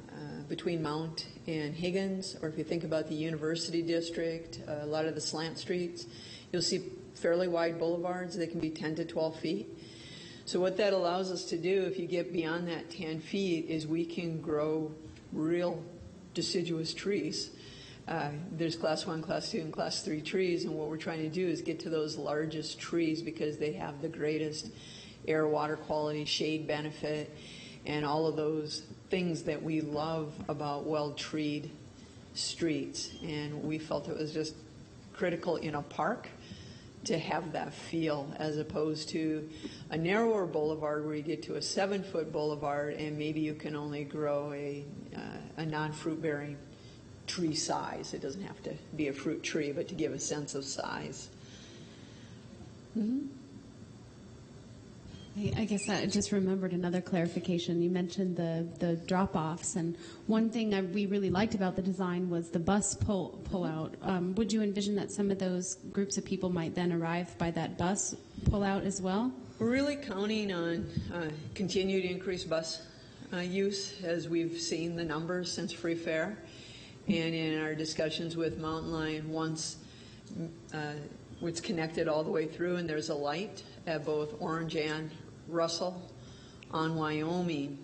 Speaker 13: between Mount and Higgins, or if you think about the University District, a lot of the slant streets, you'll see fairly wide boulevards. They can be 10 to 12 feet. So what that allows us to do, if you get beyond that 10 feet, is we can grow real deciduous trees. There's class 1, class 2, and class 3 trees, and what we're trying to do is get to those largest trees because they have the greatest air, water quality, shade benefit, and all of those things that we love about well-treed streets. And we felt it was just critical in a park to have that feel, as opposed to a narrower boulevard where you get to a 7-foot boulevard and maybe you can only grow a non-fruit-bearing tree size. It doesn't have to be a fruit tree, but to give a sense of size. Mm-hmm.
Speaker 2: I guess I just remembered another clarification. You mentioned the drop-offs, and one thing we really liked about the design was the bus pull-out. Would you envision that some of those groups of people might then arrive by that bus pull-out as well?
Speaker 13: We're really counting on continued increased bus use as we've seen the numbers since Free Fare. And in our discussions with Mountain Lion, once it's connected all the way through and there's a light at both Orange and Russell on Wyoming,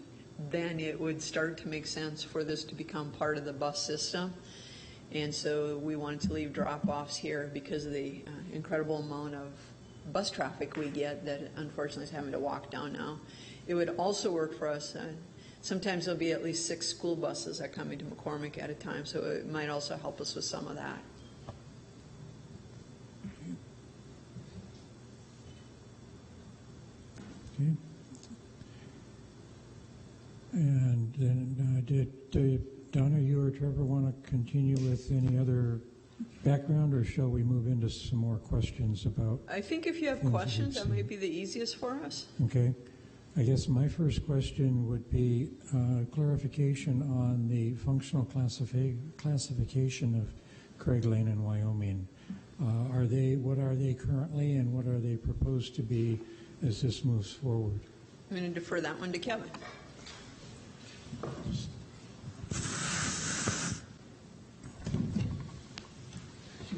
Speaker 13: then it would start to make sense for this to become part of the bus system. And so we wanted to leave drop-offs here because of the incredible amount of bus traffic we get that unfortunately is having to walk down now. It would also work for us. Sometimes there'll be at least 6 school buses that come into McCormick at a time, so it might also help us with some of that.
Speaker 1: Okay. And then did Donna, you or Trevor want to continue with any other background, or shall we move into some more questions about?
Speaker 13: I think if you have questions, that might be the easiest for us.
Speaker 1: Okay. I guess my first question would be clarification on the functional classification of Craig Lane in Wyoming. What are they currently, and what are they proposed to be as this moves forward?
Speaker 13: I'm going to defer that one to Kevin.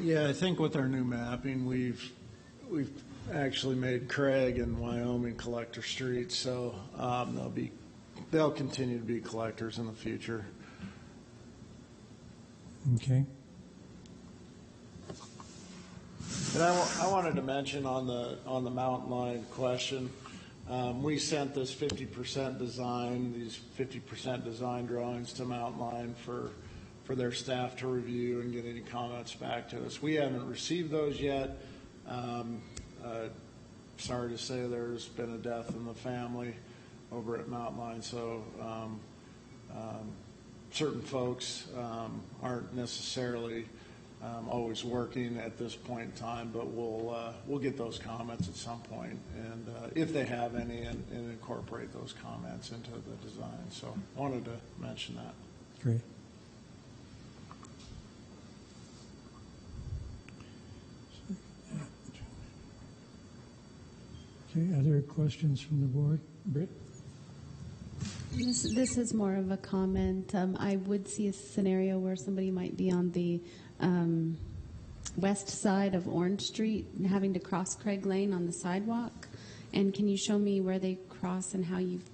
Speaker 11: Yeah, I think with our new mapping, we've actually made Craig and Wyoming collector streets, so they'll continue to be collectors in the future.
Speaker 1: Okay.
Speaker 11: And I wanted to mention on the Mountain Lion question, we sent this 50% design, these 50% design drawings to Mountain Lion for their staff to review and get any comments back to us. We haven't received those yet. Sorry to say there's been a death in the family over at Mountain Lion, so certain folks aren't necessarily always working at this point in time, but we'll get those comments at some point, and if they have any, and incorporate those comments into the design. So I wanted to mention that.
Speaker 1: Great. Okay, other questions from the board? Britt?
Speaker 2: This is more of a comment. I would see a scenario where somebody might be on the west side of Orange Street and having to cross Craig Lane on the sidewalk. And can you show me where they cross and how you've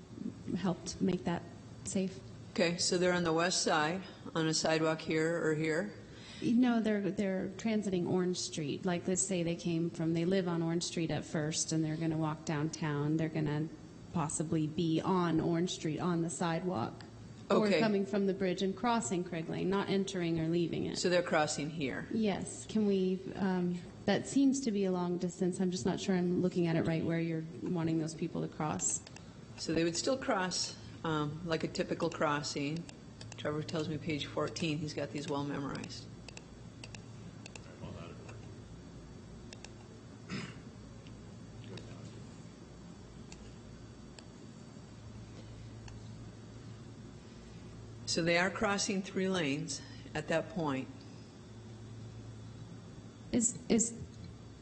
Speaker 2: helped make that safe?
Speaker 13: Okay, so they're on the west side on a sidewalk here or here?
Speaker 2: No, they're transiting Orange Street. Like, let's say they live on Orange Street at first, and they're going to walk downtown. They're going to possibly be on Orange Street on the sidewalk.
Speaker 13: Okay.
Speaker 2: Or coming from the bridge and crossing Craig Lane, not entering or leaving it.
Speaker 13: So they're crossing here?
Speaker 2: Yes. Can we, that seems to be a long distance. I'm just not sure I'm looking at it right where you're wanting those people to cross.
Speaker 13: So they would still cross like a typical crossing. Trevor tells me page 14, he's got these well memorized. So they are crossing 3 lanes at that point.
Speaker 2: Is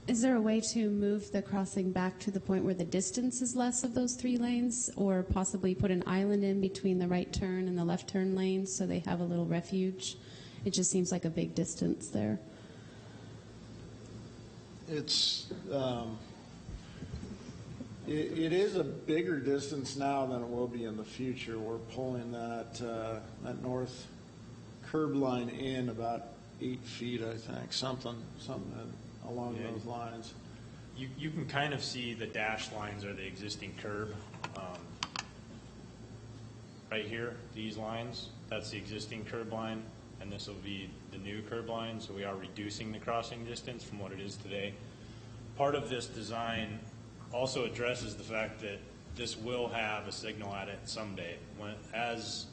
Speaker 2: there a way to move the crossing back to the point where the distance is less of those 3 lanes, or possibly put an island in between the right turn and the left turn lanes so they have a little refuge? It just seems like a big distance there.
Speaker 11: It is a bigger distance now than it will be in the future. We're pulling that north curb line in about 8 feet, I think, something along those lines.
Speaker 12: You can kind of see the dashed lines are the existing curb. Right here, these lines, that's the existing curb line, and this will be the new curb line, so we are reducing the crossing distance from what it is today. Part of this design also addresses the fact that this will have a signal at it someday. As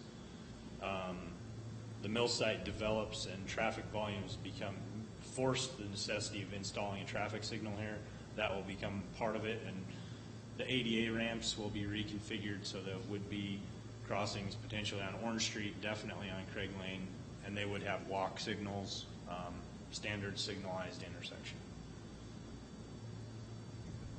Speaker 12: the mill site develops and traffic volumes force the necessity of installing a traffic signal here, that will become part of it. And The ADA ramps will be reconfigured so there would be crossings potentially on Orange Street, definitely on Craig Lane, and they would have walk signals, standard signalized intersection.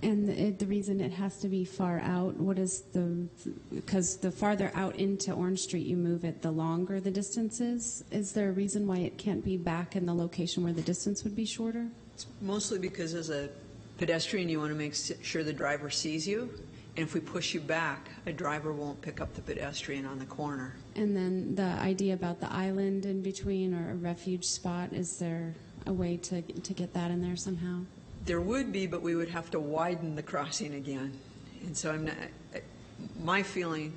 Speaker 2: And the reason it has to be far out, because the farther out into Orange Street you move it, the longer the distance is. Is there a reason why it can't be back in the location where the distance would be shorter?
Speaker 13: It's mostly because as a pedestrian, you want to make sure the driver sees you. And if we push you back, a driver won't pick up the pedestrian on the corner.
Speaker 2: And then the idea about the island in between or a refuge spot, is there a way to get that in there somehow?
Speaker 13: There would be, but we would have to widen the crossing again. And so my feeling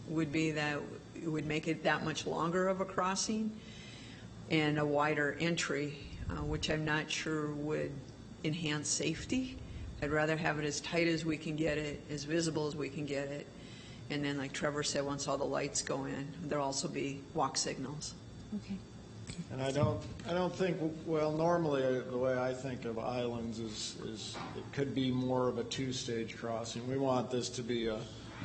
Speaker 13: would be that it would make it that much longer of a crossing and a wider entry, which I'm not sure would enhance safety. I'd rather have it as tight as we can get it, as visible as we can get it. And then, like Trevor said, once all the lights go in, there'll also be walk signals.
Speaker 2: Okay.
Speaker 11: And I don't think, well, normally the way I think of islands is it could be more of a two-stage crossing. We want this to be a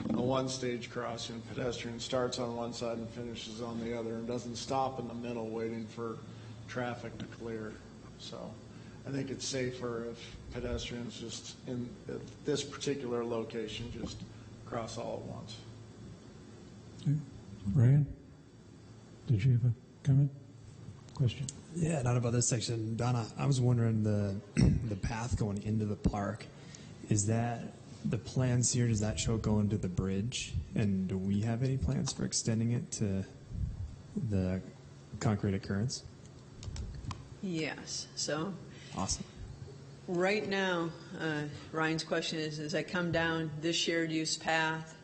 Speaker 11: one-stage crossing. Pedestrian starts on one side and finishes on the other and doesn't stop in the middle waiting for traffic to clear. So I think it's safer if pedestrians just in this particular location just cross all at once.
Speaker 1: Okay. Ryan, did you have a comment? Question?
Speaker 6: Yeah, not about this section. Donna, I was wondering the path going into the park, is that the plans here, does that show going to the bridge? And do we have any plans for extending it to the concrete occurrence?
Speaker 13: Yes. So
Speaker 6: awesome.
Speaker 13: Right now, Ryan's question is, as I come down this shared use path,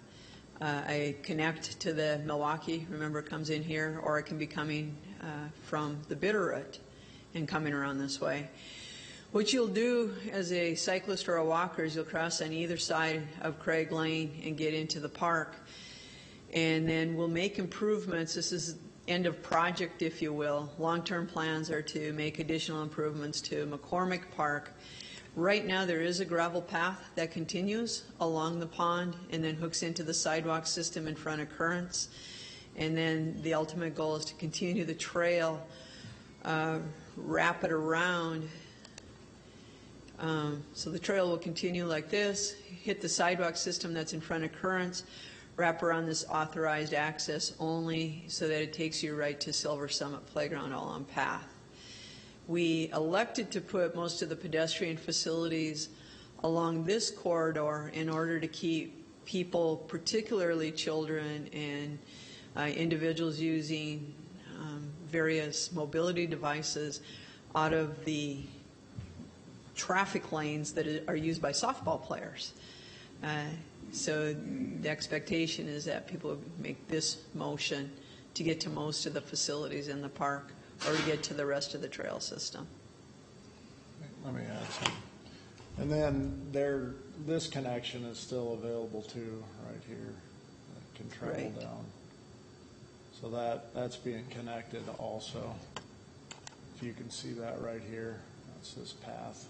Speaker 13: I connect to the Milwaukee, remember it comes in here, or I can be coming from the Bitterroot and coming around this way. What you'll do as a cyclist or a walker is you'll cross on either side of Craig Lane and get into the park. And then we'll make improvements. This is end of project, if you will. Long-term plans are to make additional improvements to McCormick Park. Right now there is a gravel path that continues along the pond and then hooks into the sidewalk system in front of Currents. And then the ultimate goal is to continue the trail, wrap it around. So the trail will continue like this, hit the sidewalk system that's in front of Currents, wrap around this authorized access only so that it takes you right to Silver Summit Playground all on path. We elected to put most of the pedestrian facilities along this corridor in order to keep people, particularly children and individuals using various mobility devices, out of the traffic lanes that are used by softball players. So the expectation is that people would make this motion to get to most of the facilities in the park or to get to the rest of the trail system.
Speaker 11: Let me add something. And then this connection is still available too, right here. It can travel down. So that's being connected also. If you can see that right here, that's this path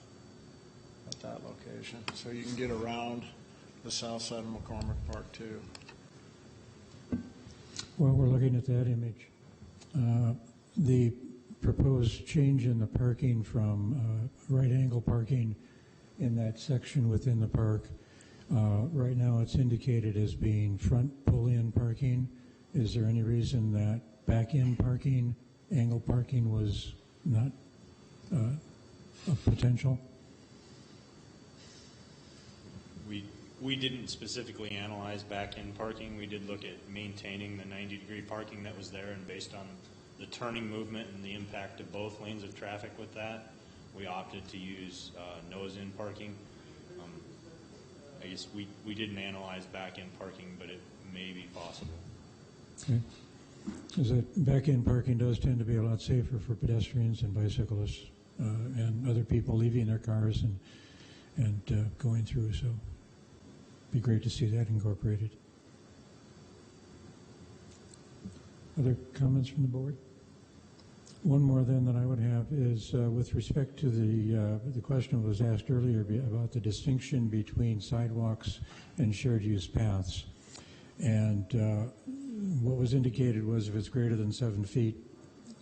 Speaker 11: at that location. So you can get around the south side of McCormick Park too.
Speaker 1: While we're looking at that image, the proposed change in the parking from right angle parking in that section within the park, right now it's indicated as being front pull-in parking. Is there any reason that back-end parking, angle parking, was not a potential?
Speaker 12: We didn't specifically analyze back-end parking. We did look at maintaining the 90-degree parking that was there, and based on the turning movement and the impact of both lanes of traffic with that, we opted to use nose-in parking. I guess we didn't analyze back-end parking, but it may be possible.
Speaker 1: Okay. Because back-end parking does tend to be a lot safer for pedestrians and bicyclists and other people leaving their cars and going through, so it'd be great to see that incorporated. Other comments from the board? One more then that I would have is with respect to the question that was asked earlier about the distinction between sidewalks and shared use paths. And what was indicated was if it's greater than 7 feet,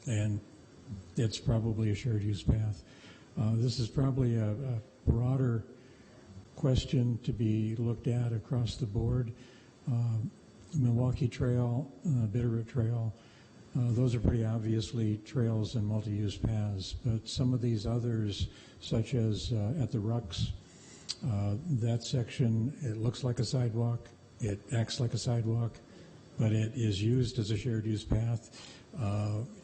Speaker 1: and it's probably a shared use path. This is probably a broader question to be looked at across the board. Milwaukee Trail, Bitterroot Trail, those are pretty obviously trails and multi-use paths, but some of these others, such as at the Rucks, that section, it looks like a sidewalk, it acts like a sidewalk, but it is used as a shared use path.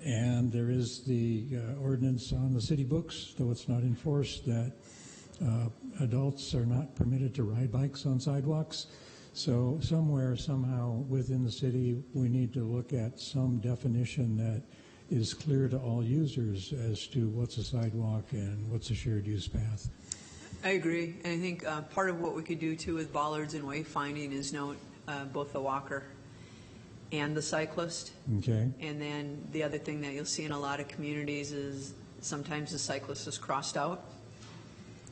Speaker 1: And there is the ordinance on the city books, though it's not enforced, that adults are not permitted to ride bikes on sidewalks. So somewhere, somehow, within the city, we need to look at some definition that is clear to all users as to what's a sidewalk and what's a shared use path.
Speaker 13: I agree. And I think part of what we could do, too, with bollards and wayfinding is note both the walker and the cyclist.
Speaker 1: Okay.
Speaker 13: And then the other thing that you'll see in a lot of communities is sometimes the cyclist is crossed out.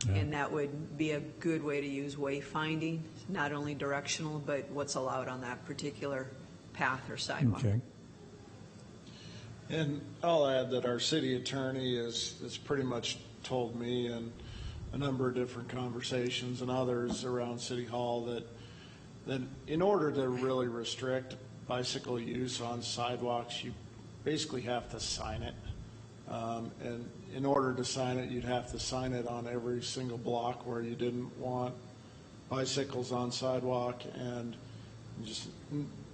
Speaker 13: Yeah. And that would be a good way to use wayfinding, not only directional, but what's allowed on that particular path or sidewalk.
Speaker 1: Okay.
Speaker 11: And I'll add that our city attorney has pretty much told me in a number of different conversations and others around City Hall that in order to really restrict bicycle use on sidewalks, you basically have to sign it. And in order to sign it, you'd have to sign it on every single block where you didn't want bicycles on sidewalk, and just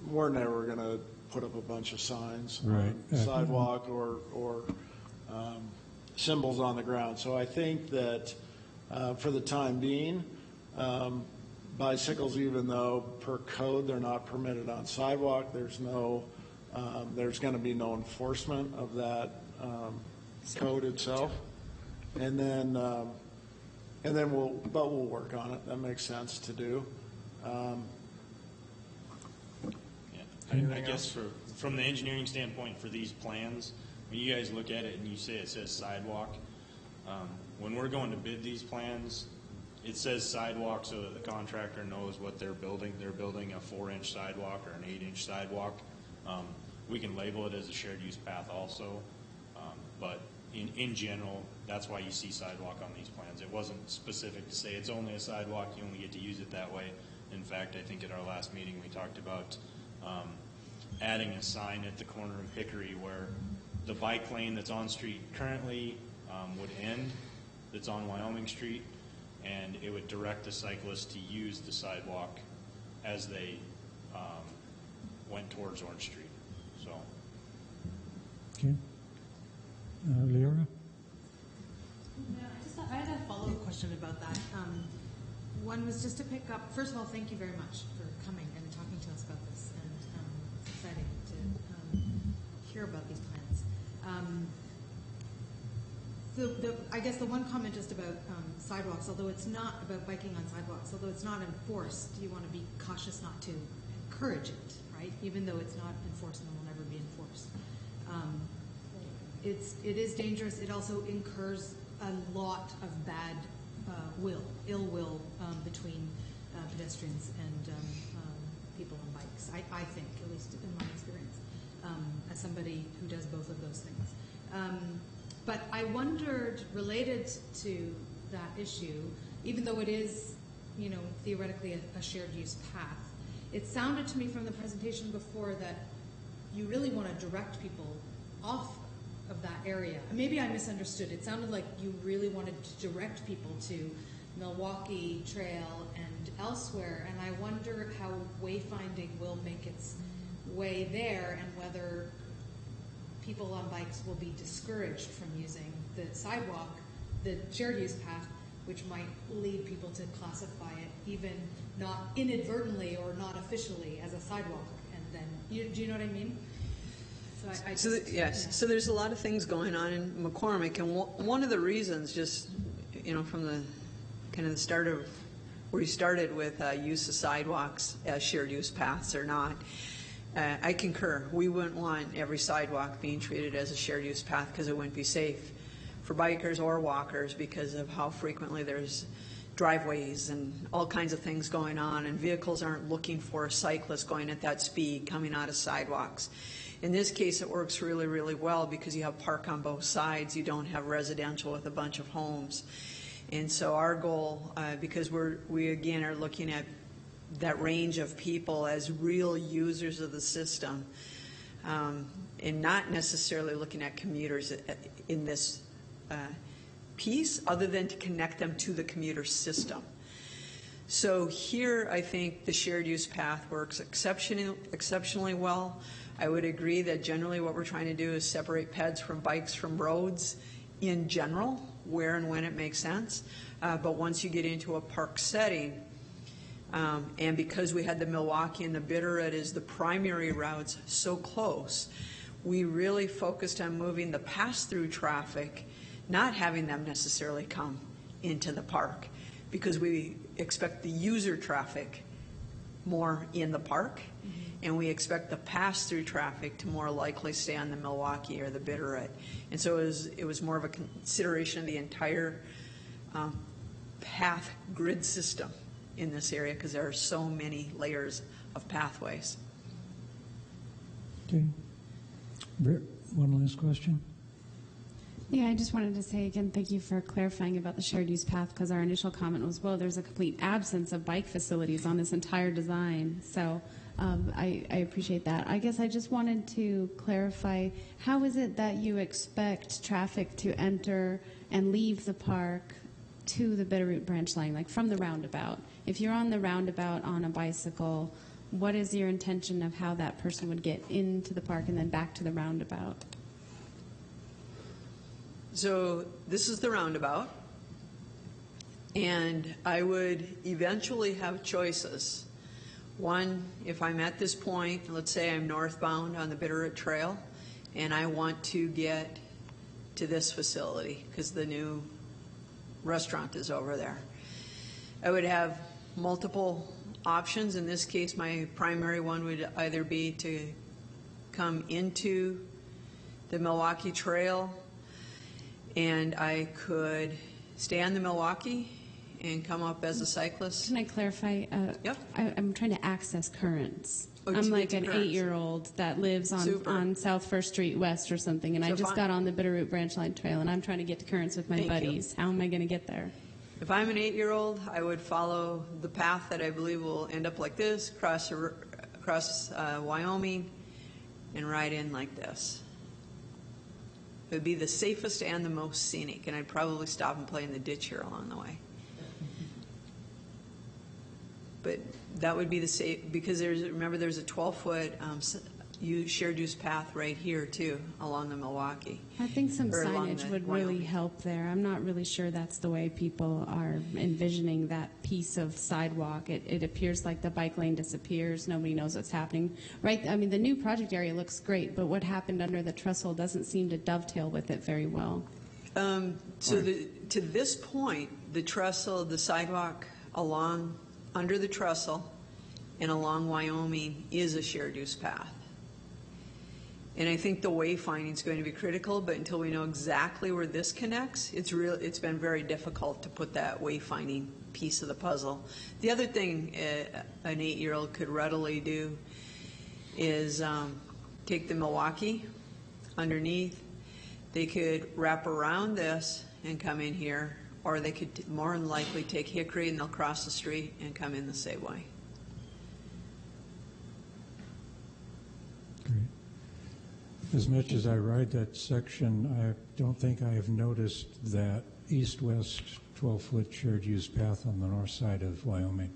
Speaker 11: we're never going to put up a bunch of signs on sidewalk or symbols on the ground. So I think that for the time being, bicycles, even though per code they're not permitted on sidewalk, there's going to be no enforcement of that code itself, and then we'll work on it. That makes sense to do.
Speaker 12: I guess from the engineering standpoint for these plans, when you guys look at it and you say it says sidewalk, when we're going to bid these plans, it says sidewalk so that the contractor knows what they're building. They're building a 4-inch sidewalk or an 8-inch sidewalk. We can label it as a shared use path also, but in general, that's why you see sidewalk on these plans. It wasn't specific to say it's only a sidewalk, you only get to use it that way. In fact, I think at our last meeting we talked about adding a sign at the corner of Hickory where the bike lane that's on street currently would end, that's on Wyoming Street, and it would direct the cyclists to use the sidewalk as they went towards Orange Street. So.
Speaker 1: Okay. Leora?
Speaker 4: Yeah, I had a follow-up question about that. One was just to pick up, first of all, thank you very much for coming and talking to us about this, and it's exciting to hear about these plans. I guess the one comment just about sidewalks, although it's not about biking on sidewalks, although it's not enforced, you want to be cautious not to encourage it, right? Even though it's not enforced and will never be enforced. It is dangerous. It also incurs a lot of bad ill will between pedestrians and people on bikes. I think, at least in my experience, as somebody who does both of those things. But I wondered, related to that issue, even though it is, theoretically a shared use path, it sounded to me from the presentation before that you really want to direct people off of that area. Maybe I misunderstood. It sounded like you really wanted to direct people to Milwaukee Trail and elsewhere, and I wonder how wayfinding will make its way there and whether people on bikes will be discouraged from using the sidewalk, the shared use path, which might lead people to classify it even not inadvertently or not officially as a sidewalk. And then, do you know what I mean?
Speaker 13: So there's a lot of things going on in McCormick, and one of the reasons, just from the kind of the start of where you started with use of sidewalks as shared use paths or not, I concur. We wouldn't want every sidewalk being treated as a shared use path because it wouldn't be safe for bikers or walkers because of how frequently there's driveways and all kinds of things going on, and vehicles aren't looking for a cyclist going at that speed coming out of sidewalks. In this case, it works really, really well because you have park on both sides. You don't have residential with a bunch of homes. And so our goal, because we again are looking at that range of people as real users of the system, and not necessarily looking at commuters in this piece other than to connect them to the commuter system. So here I think the shared use path works exceptionally well. I would agree that generally what we're trying to do is separate peds from bikes from roads in general, where and when it makes sense. But once you get into a park setting, and because we had the Milwaukee and the Bitterroot as the primary routes so close, we really focused on moving the pass-through traffic, not having them necessarily come into the park, because we expect the user traffic more in the park, and we expect the pass-through traffic to more likely stay on the Milwaukee or the Bitterroot. And so it was more of a consideration of the entire path grid system in this area because there are so many layers of pathways.
Speaker 1: Okay. Britt, one last question.
Speaker 2: Yeah, I just wanted to say again, thank you for clarifying about the shared use path, because our initial comment was, well, there's a complete absence of bike facilities on this entire design. So I appreciate that. I guess I just wanted to clarify, how is it that you expect traffic to enter and leave the park to the Bitterroot branch line, like from the roundabout? If you're on the roundabout on a bicycle, what is your intention of how that person would get into the park and then back to the roundabout?
Speaker 13: So this is the roundabout, and I would eventually have choices. One, if I'm at this point, let's say I'm northbound on the Bitterroot Trail, and I want to get to this facility because the new restaurant is over there. I would have multiple options. In this case, my primary one would either be to come into the Milwaukee Trail, and I could stay on the Milwaukee and come up as a cyclist.
Speaker 2: Can I clarify?
Speaker 13: Yep.
Speaker 2: I'm trying to access Currents.
Speaker 13: Oh,
Speaker 2: I'm
Speaker 13: to
Speaker 2: like
Speaker 13: get
Speaker 2: an
Speaker 13: to Currents.
Speaker 2: 8-year-old that lives on South First Street West or something, and I
Speaker 13: So
Speaker 2: just
Speaker 13: fine.
Speaker 2: got on the Bitterroot Branch Line Trail, and I'm trying to get to Currents with my
Speaker 13: Thank you.
Speaker 2: buddies. How am I going to get there?
Speaker 13: If I'm an 8-year-old, I would follow the path that I believe will end up like this, cross Wyoming, and ride in like this. It would be the safest and the most scenic, and I'd probably stop and play in the ditch here along the way. But that would be the safe, because remember there's a 12-foot shared use path right here too along the Milwaukee.
Speaker 2: I think some
Speaker 13: Or along
Speaker 2: signage
Speaker 13: the
Speaker 2: would
Speaker 13: Wyoming.
Speaker 2: really help there. I'm not really sure that's the way people are envisioning that piece of sidewalk. It appears like the bike lane disappears. Nobody knows what's happening. Right? I mean, the new project area looks great, but what happened under the trestle doesn't seem to dovetail with it very well.
Speaker 13: To this point, the trestle, the sidewalk under the trestle and along Wyoming is a shared use path. And I think the wayfinding is going to be critical, but until we know exactly where this connects, it's been very difficult to put that wayfinding piece of the puzzle. The other thing an 8-year-old could readily do is take the Milwaukee underneath. They could wrap around this and come in here, or they could more than likely take Hickory and they'll cross the street and come in the same way.
Speaker 1: Great. As much as I ride that section, I don't think I have noticed that east-west 12-foot shared use path on the north side of Wyoming.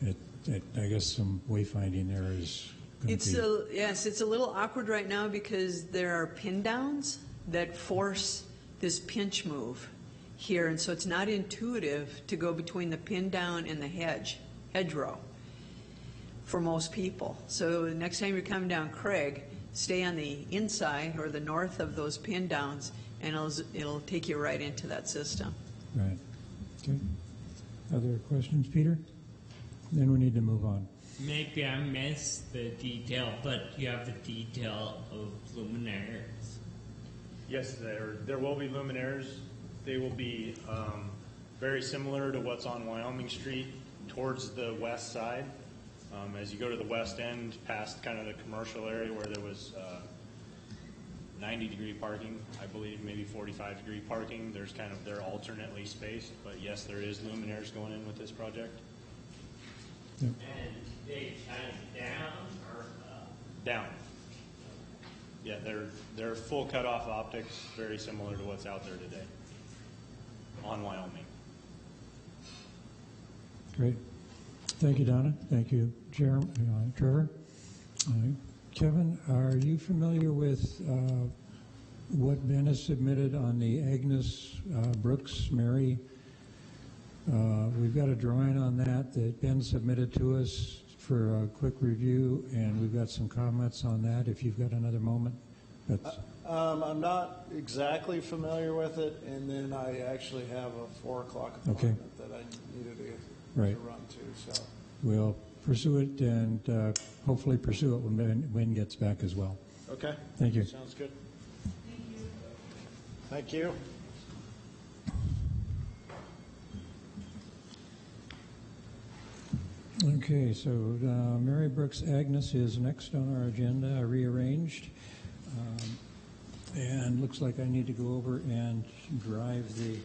Speaker 1: I guess some wayfinding there is going to be...
Speaker 13: Yes, it's a little awkward right now because there are pin downs that force this pinch move here, and so it's not intuitive to go between the pin down and the hedgerow for most people. So the next time you come down Craig, stay on the inside or the north of those pin downs, and it'll take you right into that system.
Speaker 1: Right. Okay. Other questions, Peter? Then we need to move on.
Speaker 8: maybe I missed the detail, but you have the detail of luminaires.
Speaker 12: Yes, there will be luminaires. They will be very similar to what's on Wyoming Street towards the west side. As you go to the west end, past kind of the commercial area where there was 90-degree parking, I believe, maybe 45-degree parking. They're alternately spaced, but yes, there is luminaires going in with this project.
Speaker 1: Yep.
Speaker 8: And they shine down or up?
Speaker 12: Down. Yeah, they're full cutoff optics, very similar to what's out there today on Wyoming.
Speaker 1: Great. Thank you, Donna. Thank you, Trevor. Kevin, are you familiar with what Ben has submitted on the Agnes Brooks Mary? We've got a drawing on that Ben submitted to us for a quick review, and we've got some comments on that if you've got another moment.
Speaker 11: I'm not exactly familiar with it, and then I actually have a 4 o'clock appointment that I needed to run to. So
Speaker 1: we'll pursue it and hopefully pursue it when Ben gets back as well.
Speaker 11: Okay.
Speaker 1: Thank you.
Speaker 11: Sounds good. Thank you.
Speaker 1: Okay, so Mary Brooks Agnes is next on our agenda, rearranged. And looks like I need to go over and drive the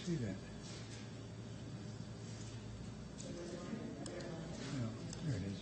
Speaker 1: see that. No, there it is.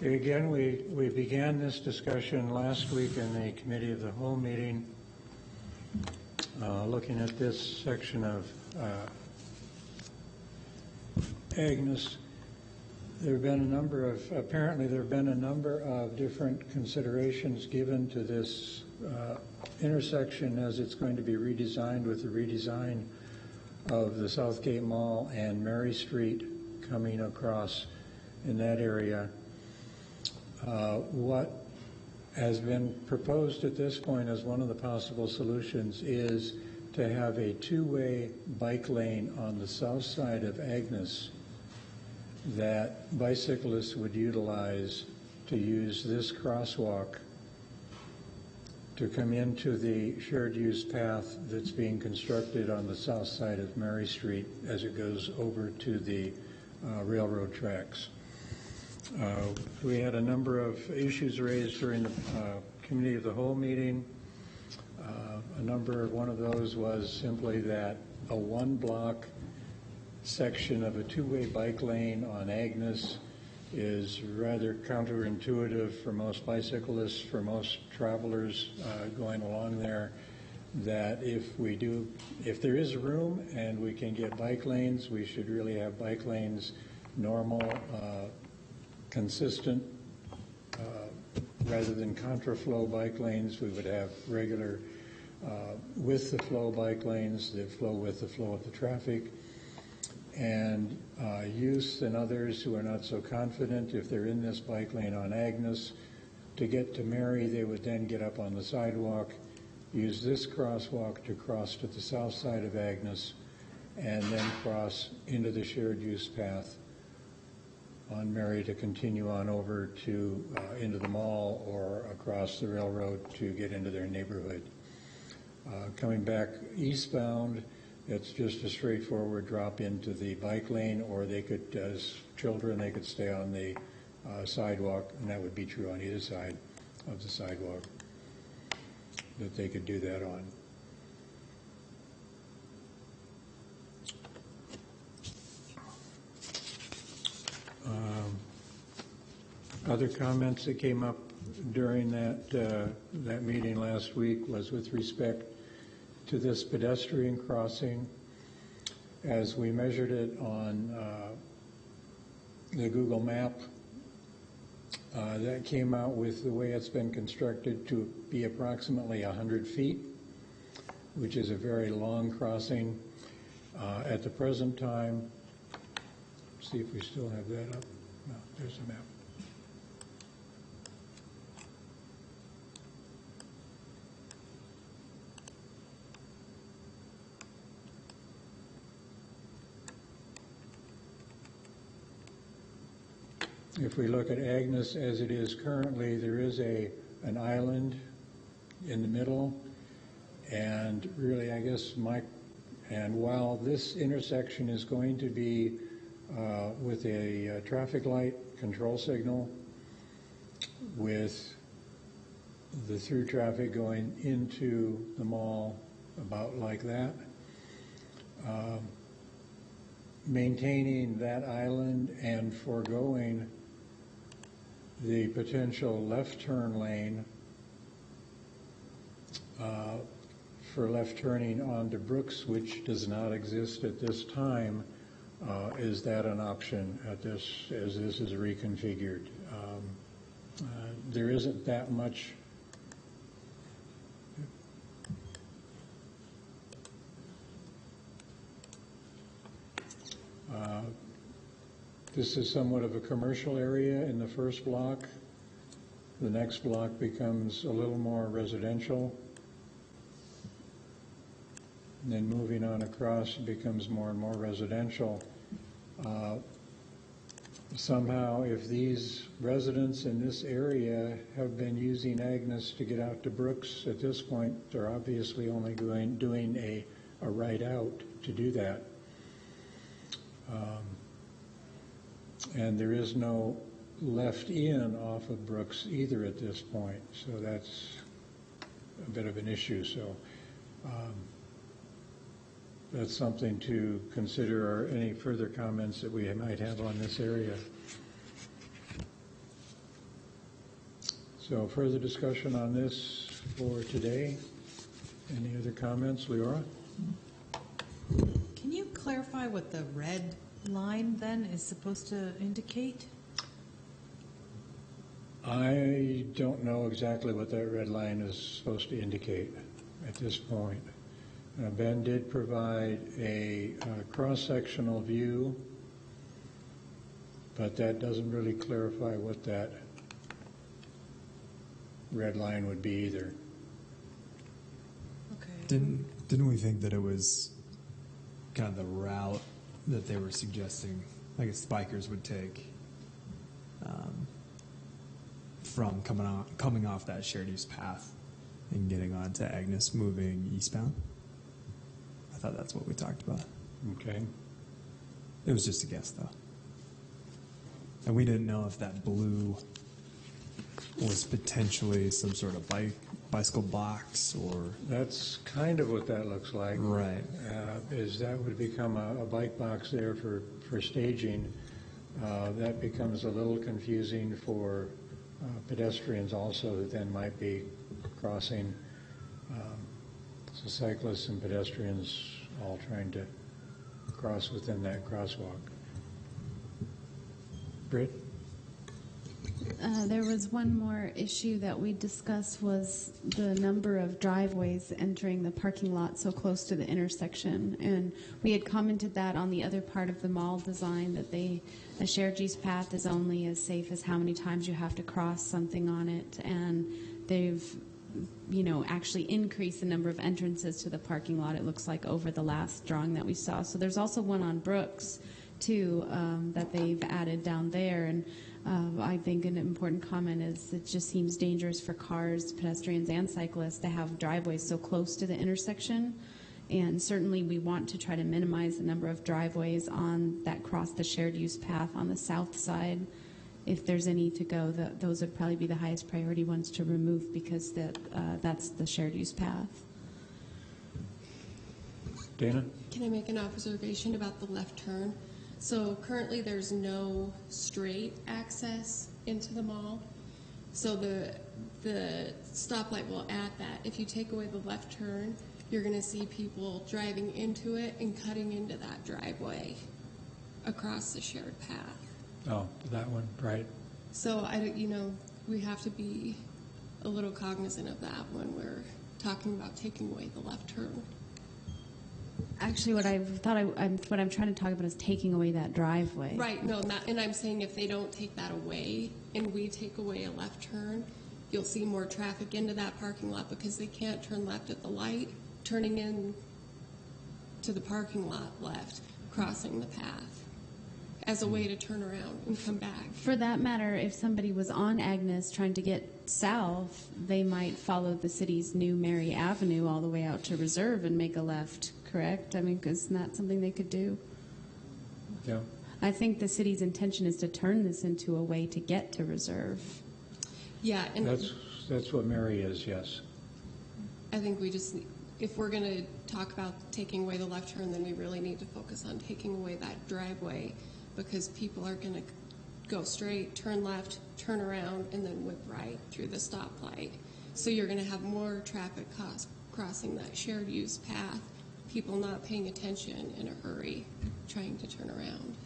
Speaker 1: Again, we began this discussion last week in the Committee of the Whole meeting, looking at this section of Agnes. Apparently there have been a number of different considerations given to this intersection as it's going to be redesigned with the redesign of the Southgate Mall and Mary Street coming across in that area. What has been proposed at this point as one of the possible solutions is to have a two-way bike lane on the south side of Agnes that bicyclists would utilize to use this crosswalk to come into the shared use path that's being constructed on the south side of Mary Street as it goes over to the railroad tracks. We had a number of issues raised during the Committee of the Whole meeting. One of those was simply that a one-block section of a two-way bike lane on Agnes is rather counterintuitive for most bicyclists, for most travelers going along there, that if there is room and we can get bike lanes, we should really have bike lanes, normal, consistent, rather than contraflow bike lanes. We would have regular with the flow bike lanes that flow with the flow of the traffic. And youth and others who are not so confident, if they're in this bike lane on Agnes, to get to Mary, they would then get up on the sidewalk, use this crosswalk to cross to the south side of Agnes, and then cross into the shared use path on Mary to continue on over to into the mall or across the railroad to get into their neighborhood. Coming back eastbound, It's just a straightforward drop into the bike lane, or they could, as children, they could stay on the sidewalk, and that would be true on either side of the sidewalk, that they could do that on. Other comments that came up during that meeting last week was with respect to this pedestrian crossing. As we measured it on the Google map, that came out with the way it's been constructed to be approximately 100 feet, which is a very long crossing. At the present time, see if we still have that up. No, there's the map. If we look at Agnes as it is currently, there is an island in the middle, and really, I guess, and while this intersection is going to be with a traffic light control signal, with the through traffic going into the mall about like that, maintaining that island and foregoing the potential left turn lane for left turning onto Brooks, which does not exist at this time. Is that an option at this, as this is reconfigured? There isn't that much. This is somewhat of a commercial area in the first block. The next block becomes a little more residential. And then moving on across, it becomes more and more residential. Somehow, if these residents in this area have been using Agnes to get out to Brooks, at this point, they're obviously only doing a right out to do that. And there is no left in off of Brooks either at this point, so that's a bit of an issue. So that's something to consider, or any further comments that we might have on this area. So further discussion on this for today. Any other comments, Leora?
Speaker 4: Can you clarify what the red line then is supposed to indicate?
Speaker 1: I don't know exactly what that red line is supposed to indicate at this point. Ben did provide a cross-sectional view, but that doesn't really clarify what that red line would be either.
Speaker 4: Okay.
Speaker 6: Didn't we think that it was kind of the route that they were suggesting, I guess, bikers would take from coming off that shared use path and getting onto Agnes, moving eastbound? I thought that's what we talked about.
Speaker 1: Okay.
Speaker 6: It was just a guess, though. And we didn't know if that blue was potentially some sort of bicycle box, or...
Speaker 1: That's kind of what that looks like.
Speaker 6: Right.
Speaker 1: Is that would become a bike box there for staging. That becomes a little confusing for pedestrians also, that then might be crossing. So cyclists and pedestrians all trying to cross within that crosswalk. Britt?
Speaker 2: There was one more issue that we discussed, was the number of driveways entering the parking lot so close to the intersection. And we had commented that on the other part of the mall design, that a shared use path is only as safe as how many times you have to cross something on it. And they've, actually increased the number of entrances to the parking lot, it looks like, over the last drawing that we saw. So there's also one on Brooks, too, that they've added down there. And I think an important comment is it just seems dangerous for cars, pedestrians, and cyclists to have driveways so close to the intersection. And certainly we want to try to minimize the number of driveways on that cross the shared use path on the south side. If there's any to go, those would probably be the highest priority ones to remove because that's the shared use path.
Speaker 1: Dana?
Speaker 5: Can I make an observation about the left turn? So currently there's no straight access into the mall. So the stoplight will add that. If you take away the left turn, you're going to see people driving into it and cutting into that driveway across the shared path.
Speaker 1: Oh, that one, right.
Speaker 5: So we have to be a little cognizant of that when we're talking about taking away the left turn.
Speaker 2: Actually, what I'm trying to talk about is taking away that driveway.
Speaker 5: Right, no, and I'm saying if they don't take that away and we take away a left turn, you'll see more traffic into that parking lot because they can't turn left at the light, turning in to the parking lot left, crossing the path as a way to turn around and come back.
Speaker 2: For that matter, if somebody was on Agnes trying to get south, they might follow the city's new Mary Avenue all the way out to Reserve and make a left, correct? I mean, isn't that something they could do?
Speaker 1: Yeah.
Speaker 2: I think the city's intention is to turn this into a way to get to Reserve.
Speaker 5: Yeah, and
Speaker 1: That's what Mary is, yes.
Speaker 5: I think if we're going to talk about taking away the left turn, then we really need to focus on taking away that driveway because people are going to go straight, turn left, turn around, and then whip right through the stoplight. So you're going to have more traffic crossing that shared use path, people not paying attention in a hurry, trying to turn around.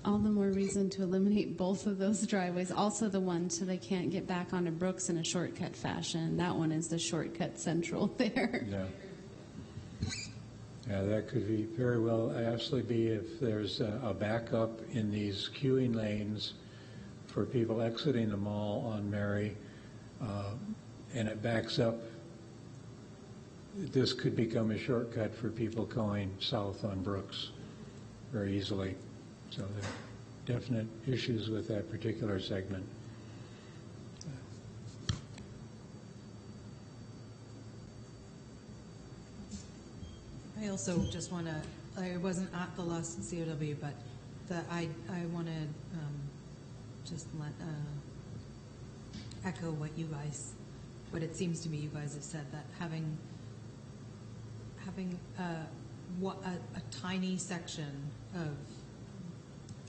Speaker 2: All the more reason to eliminate both of those driveways. Also the one so they can't get back onto Brooks in a shortcut fashion. That one is the shortcut central there.
Speaker 1: Yeah. Yeah, that could be very well absolutely be if there's a backup in these queuing lanes for people exiting the mall on Mary, and it backs up. This could become a shortcut for people going south on Brooks very easily. So there are definite issues with that particular segment.
Speaker 4: I also just want to, I wasn't at the last COW, but I want to just echo what it seems to me you guys have said, that having a tiny section of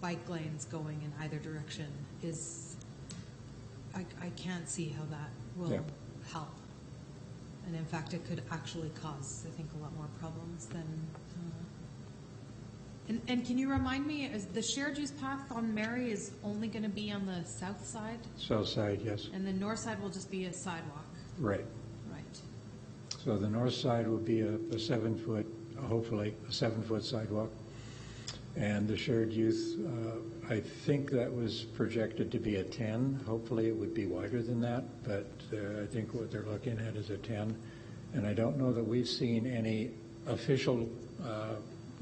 Speaker 4: bike lanes going in either direction is, I can't see how that will help. And in fact, it could actually cause, I think, a lot more problems than. And can you remind me, is the shared use path on Mary is only going to be on the south side?
Speaker 1: South side, yes.
Speaker 4: And the north side will just be a sidewalk?
Speaker 1: Right.
Speaker 4: Right.
Speaker 1: So the north side will be a 7-foot, hopefully, a 7-foot sidewalk. And the shared use, I think that was projected to be a 10. Hopefully it would be wider than that, but I think what they're looking at is a 10. And I don't know that we've seen any official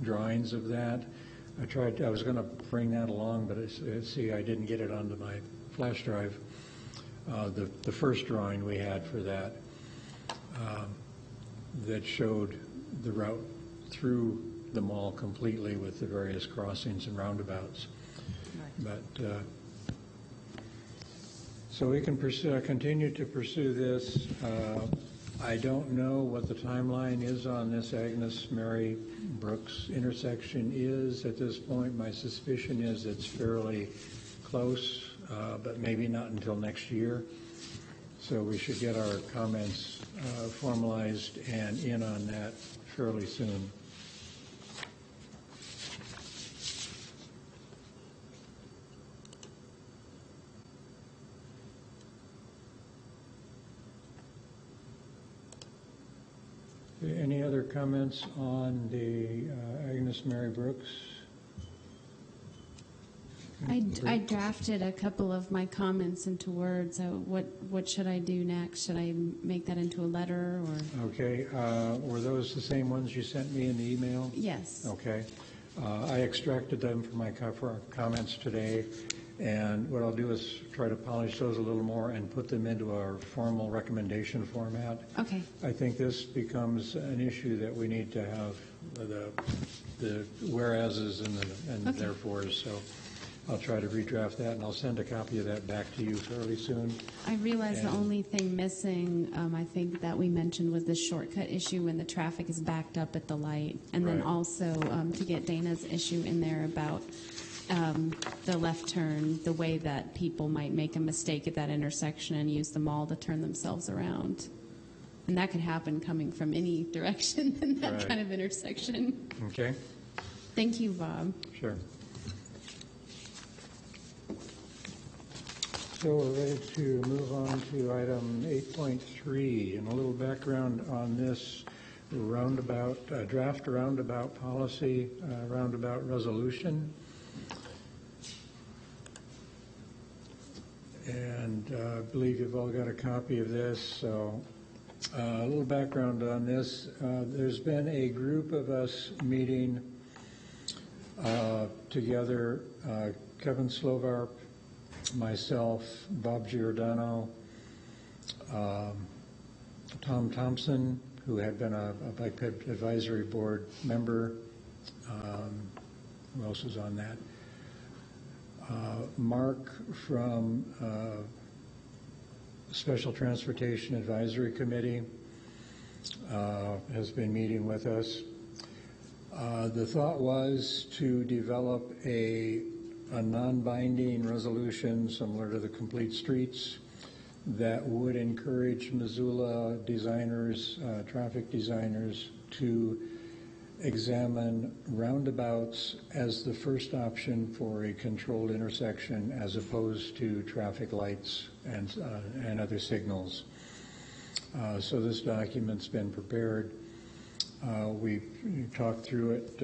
Speaker 1: drawings of that. I was going to bring that along, but I didn't get it onto my flash drive. The first drawing we had for that that showed the route through the mall completely with the various crossings and roundabouts. Right. But so we can continue to pursue this. I don't know what the timeline is on this Agnes Mary Brooks intersection is at this point. My suspicion is it's fairly close, but maybe not until next year. So we should get our comments formalized and in on that fairly soon. Any other comments on the Agnes Mary Brooks?
Speaker 2: I drafted a couple of my comments into words. What should I do next? Should I make that into a letter or?
Speaker 1: Okay. Were those the same ones you sent me in the email?
Speaker 2: Yes.
Speaker 1: Okay. I extracted them for our comments today, And what I'll do is try to polish those a little more and put them into our formal recommendation format.
Speaker 2: Okay.
Speaker 1: I think this becomes an issue that we need to have the whereases and
Speaker 2: Okay.
Speaker 1: therefores. So I'll try to redraft that, and I'll send a copy of that back to you fairly soon.
Speaker 2: I realize the
Speaker 1: And-
Speaker 2: only thing missing, I think that we mentioned was the shortcut issue when the traffic is backed up at the light. And then
Speaker 1: Right.
Speaker 2: also to get Dana's issue in there about the left turn, the way that people might make a mistake at that intersection and use the mall to turn themselves around. And that could happen coming from any direction in that
Speaker 1: Right.
Speaker 2: kind of intersection.
Speaker 1: Okay,
Speaker 2: Thank you, Bob.
Speaker 1: sure. So we're ready to move on to item 8.3, and a little background on this roundabout, draft roundabout policy, roundabout resolution. And I believe you've all got a copy of this. So a little background on this. There's been a group of us meeting together, Kevin Slovarp, myself, Bob Giordano, Tom Thompson, who had been a Bike Ped Advisory Board member. Who else is on that? Mark from Special Transportation Advisory Committee has been meeting with us. The thought was to develop a non-binding resolution similar to the Complete Streets that would encourage Missoula designers, traffic designers, to examine roundabouts as the first option for a controlled intersection as opposed to traffic lights and other signals. So this document's been prepared. We've talked through it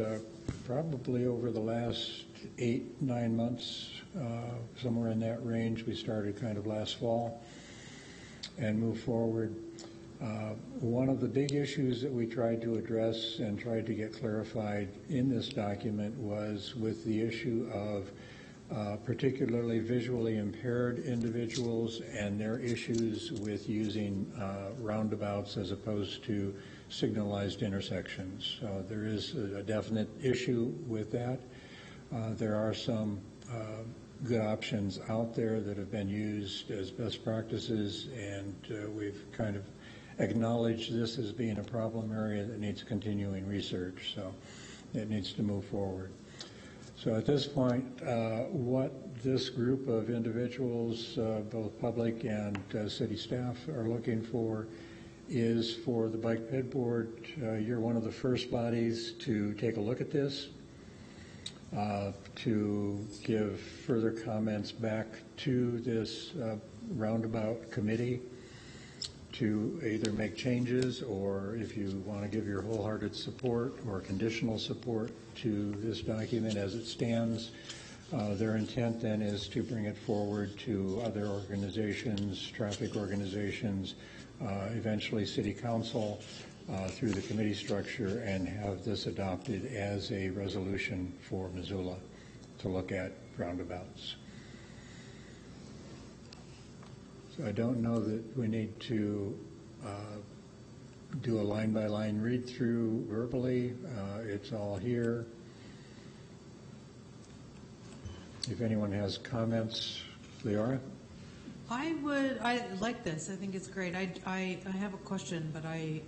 Speaker 1: probably over the last 8-9 months, somewhere in that range. We started kind of last fall and moved forward. One of the big issues that we tried to address and tried to get clarified in this document was with the issue of particularly visually impaired individuals and their issues with using roundabouts as opposed to signalized intersections. There is a definite issue with that. There are some good options out there that have been used as best practices, and we've kind of acknowledged this as being a problem area that needs continuing research, so it needs to move forward. So at this point, what this group of individuals, both public and city staff, are looking for is for the Bike Ped Board. You're one of the first bodies to take a look at this, to give further comments back to this roundabout committee, to either make changes or if you want to give your wholehearted support or conditional support to this document as it stands. Their intent then is to bring it forward to other organizations, traffic organizations, eventually City Council through the committee structure, and have this adopted as a resolution for Missoula to look at roundabouts. So I don't know that we need to do a line-by-line read-through verbally. It's all here. If anyone has comments, Leora?
Speaker 4: I like this. I think it's great. I have a question, but I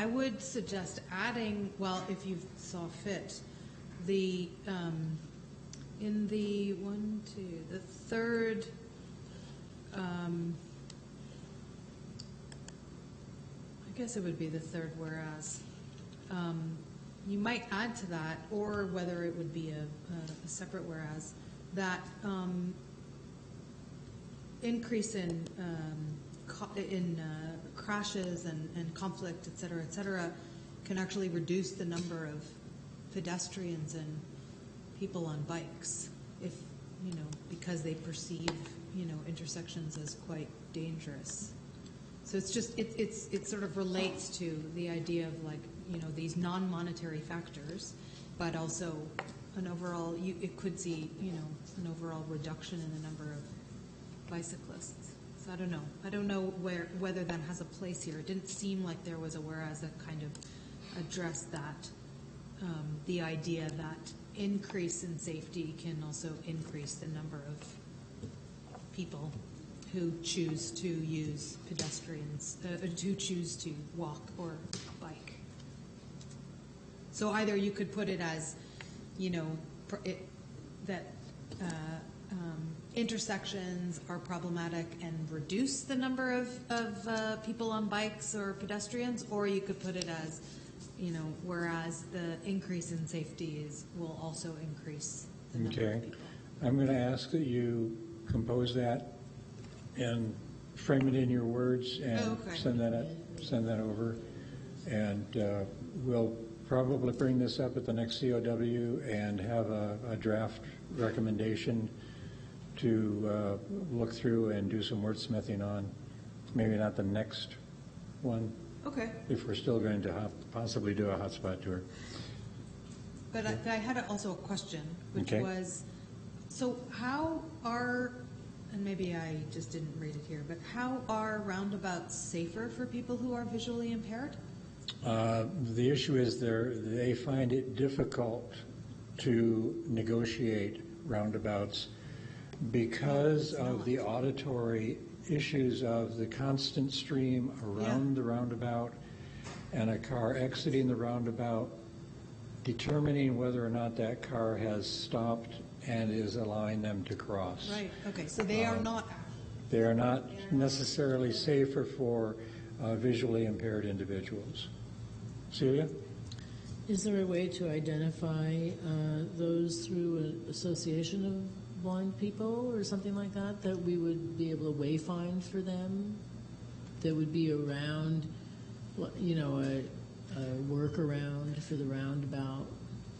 Speaker 4: would suggest adding, well, if you saw fit, the in the the third. I guess it would be the third whereas. You might add to that, or whether it would be a separate whereas, that increase in crashes and conflict, et cetera, can actually reduce the number of pedestrians and people on bikes, if because they perceive intersections as quite dangerous. So it's just it sort of relates to the idea of these non-monetary factors, but also an overall, it could see, an overall reduction in the number of bicyclists. So I don't know. I don't know whether that has a place here. It didn't seem like there was a whereas that kind of addressed that, the idea that increase in safety can also increase the number of people who choose to use pedestrians, who choose to walk or bike. So either you could put it as, that intersections are problematic and reduce the number of people on bikes or pedestrians, or you could put it as, whereas the increase in safety will also increase the number of people.
Speaker 1: I'm going to ask that you compose that and frame it in your words and send that over. And we'll probably bring this up at the next COW and have a draft recommendation to look through and do some wordsmithing on. Maybe not the next one.
Speaker 4: Okay.
Speaker 1: If we're still going to possibly do a hotspot tour.
Speaker 4: But I had also a question, which was, so how are, and maybe I just didn't read it here, but how are roundabouts safer for people who are visually impaired?
Speaker 1: The issue is they find it difficult to negotiate roundabouts because of the auditory issues of the constant stream around the roundabout and a car exiting the roundabout, determining whether or not that car has stopped and is allowing them to cross.
Speaker 4: Right, okay, so they are not...
Speaker 1: They are not necessarily safer for visually impaired individuals. Celia?
Speaker 3: Is there a way to identify those through an association of blind people or something like that, that we would be able to wayfind for them, that would be around, a workaround for the roundabout?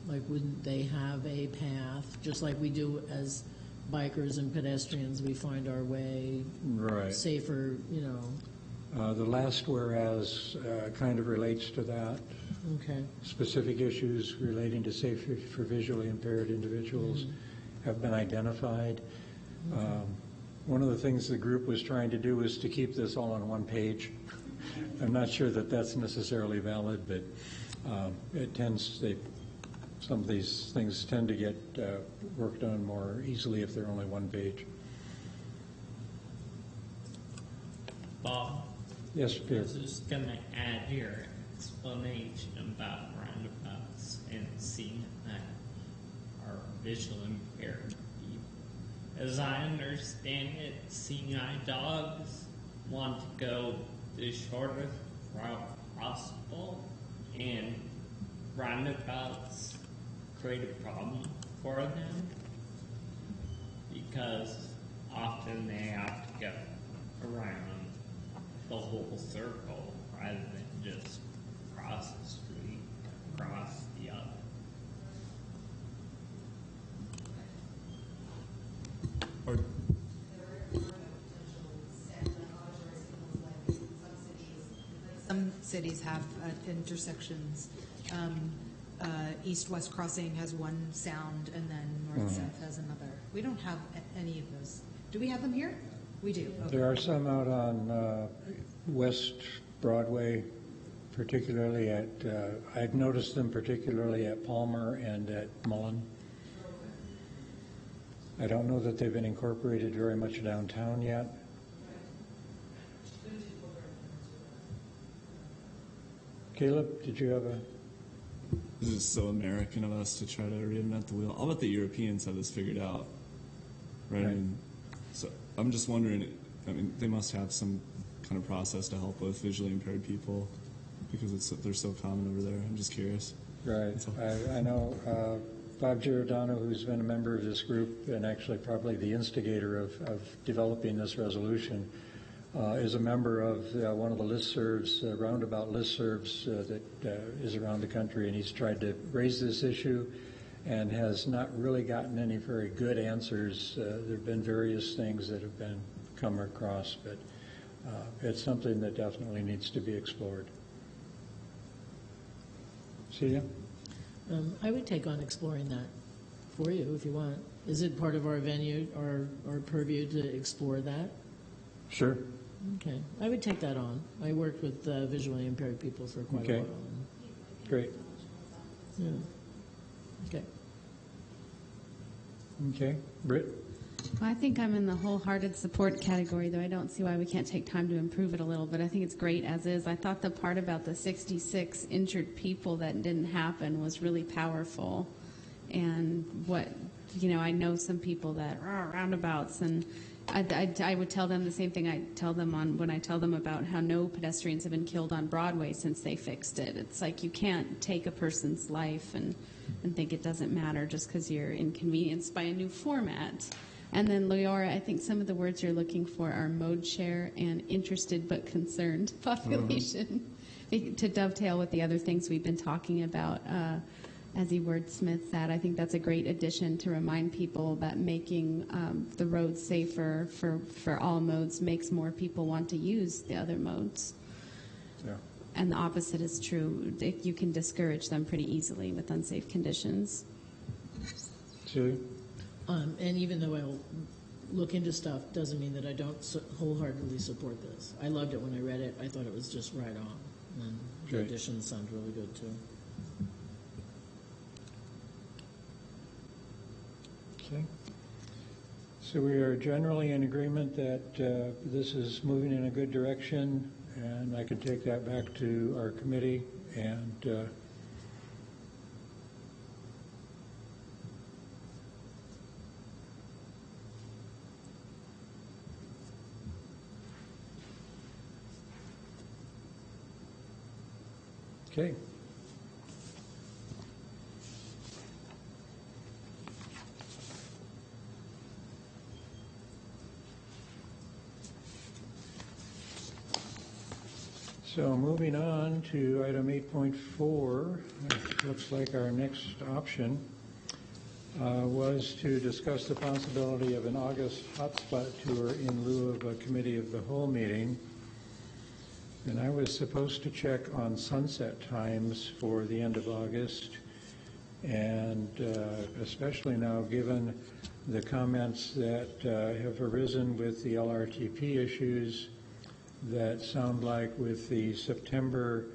Speaker 3: Like, wouldn't they have a path, just like we do as bikers and pedestrians, we find our way safer,
Speaker 1: The last whereas kind of relates to that.
Speaker 3: Okay.
Speaker 1: Specific issues relating to safety for visually impaired individuals have been identified. One of the things the group was trying to do was to keep this all on one page. I'm not sure that that's necessarily valid, but some of these things tend to get worked on more easily if they're only one page.
Speaker 8: Bob?
Speaker 1: Yes, Peter.
Speaker 8: I was just going to add your explanation about roundabouts and seeing that are visually impaired people. As I understand it, seeing eye dogs want to go the shortest route possible, and roundabouts create a problem for them because often they have to go around the whole circle rather than just cross the street, across the other.
Speaker 4: Some cities have intersections. East-west crossing has one sound, and then north-south has another. We don't have any of those. Do we have them here? We do. Okay.
Speaker 1: There are some out on West Broadway, particularly at, I've noticed them particularly at Palmer and at Mullen. I don't know that they've been incorporated very much downtown yet. Caleb, did you have a...
Speaker 7: This is so American of us to try to reinvent the wheel. I'll bet the Europeans have this figured out, right? I mean, so I'm just wondering, they must have some kind of process to help with visually impaired people because they're so common over there. I'm just curious.
Speaker 1: Right. I know Bob Giordano, who's been a member of this group and actually probably the instigator of developing this resolution, is a member of one of the listservs, roundabout listservs that is around the country, and he's tried to raise this issue and has not really gotten any very good answers. There have been various things that have come across, but it's something that definitely needs to be explored. Celia?
Speaker 3: I would take on exploring that. for you if you want. Is it part of our venue, our purview to explore that?
Speaker 1: Sure.
Speaker 3: Okay, I would take that on. I worked with visually impaired people for quite a
Speaker 1: Okay.
Speaker 3: while.
Speaker 1: Great.
Speaker 3: Yeah. Okay.
Speaker 1: Okay. Britt?
Speaker 2: Well, I think I'm in the wholehearted support category, though I don't see why we can't take time to improve it a little, but I think it's great as is. I thought the part about the 66 injured people that didn't happen was really powerful. And what, I know some people that are roundabouts, and I would tell them the same thing I tell them when I tell them about how no pedestrians have been killed on Broadway since they fixed it. It's like you can't take a person's life and think it doesn't matter just because you're inconvenienced by a new format. And then, Leora, I think some of the words you're looking for are mode share and interested but concerned population, to dovetail with the other things we've been talking about. As he wordsmiths that, I think that's a great addition to remind people that making the roads safer for all modes makes more people want to use the other modes.
Speaker 1: Yeah.
Speaker 2: And the opposite is true. You can discourage them pretty easily with unsafe conditions.
Speaker 1: Julie?
Speaker 3: And even though I'll look into stuff, doesn't mean that I don't wholeheartedly support this. I loved it when I read it. I thought it was just right on. And the
Speaker 1: Great.
Speaker 3: additions sound really good, too.
Speaker 1: Okay. So we are generally in agreement that this is moving in a good direction, and I can take that back to our committee and okay. So moving on to item 8.4, it looks like our next option was to discuss the possibility of an August hotspot tour in lieu of a committee of the whole meeting. And I was supposed to check on sunset times for the end of August, and especially now given the comments that have arisen with the LRTP issues that sound like with the September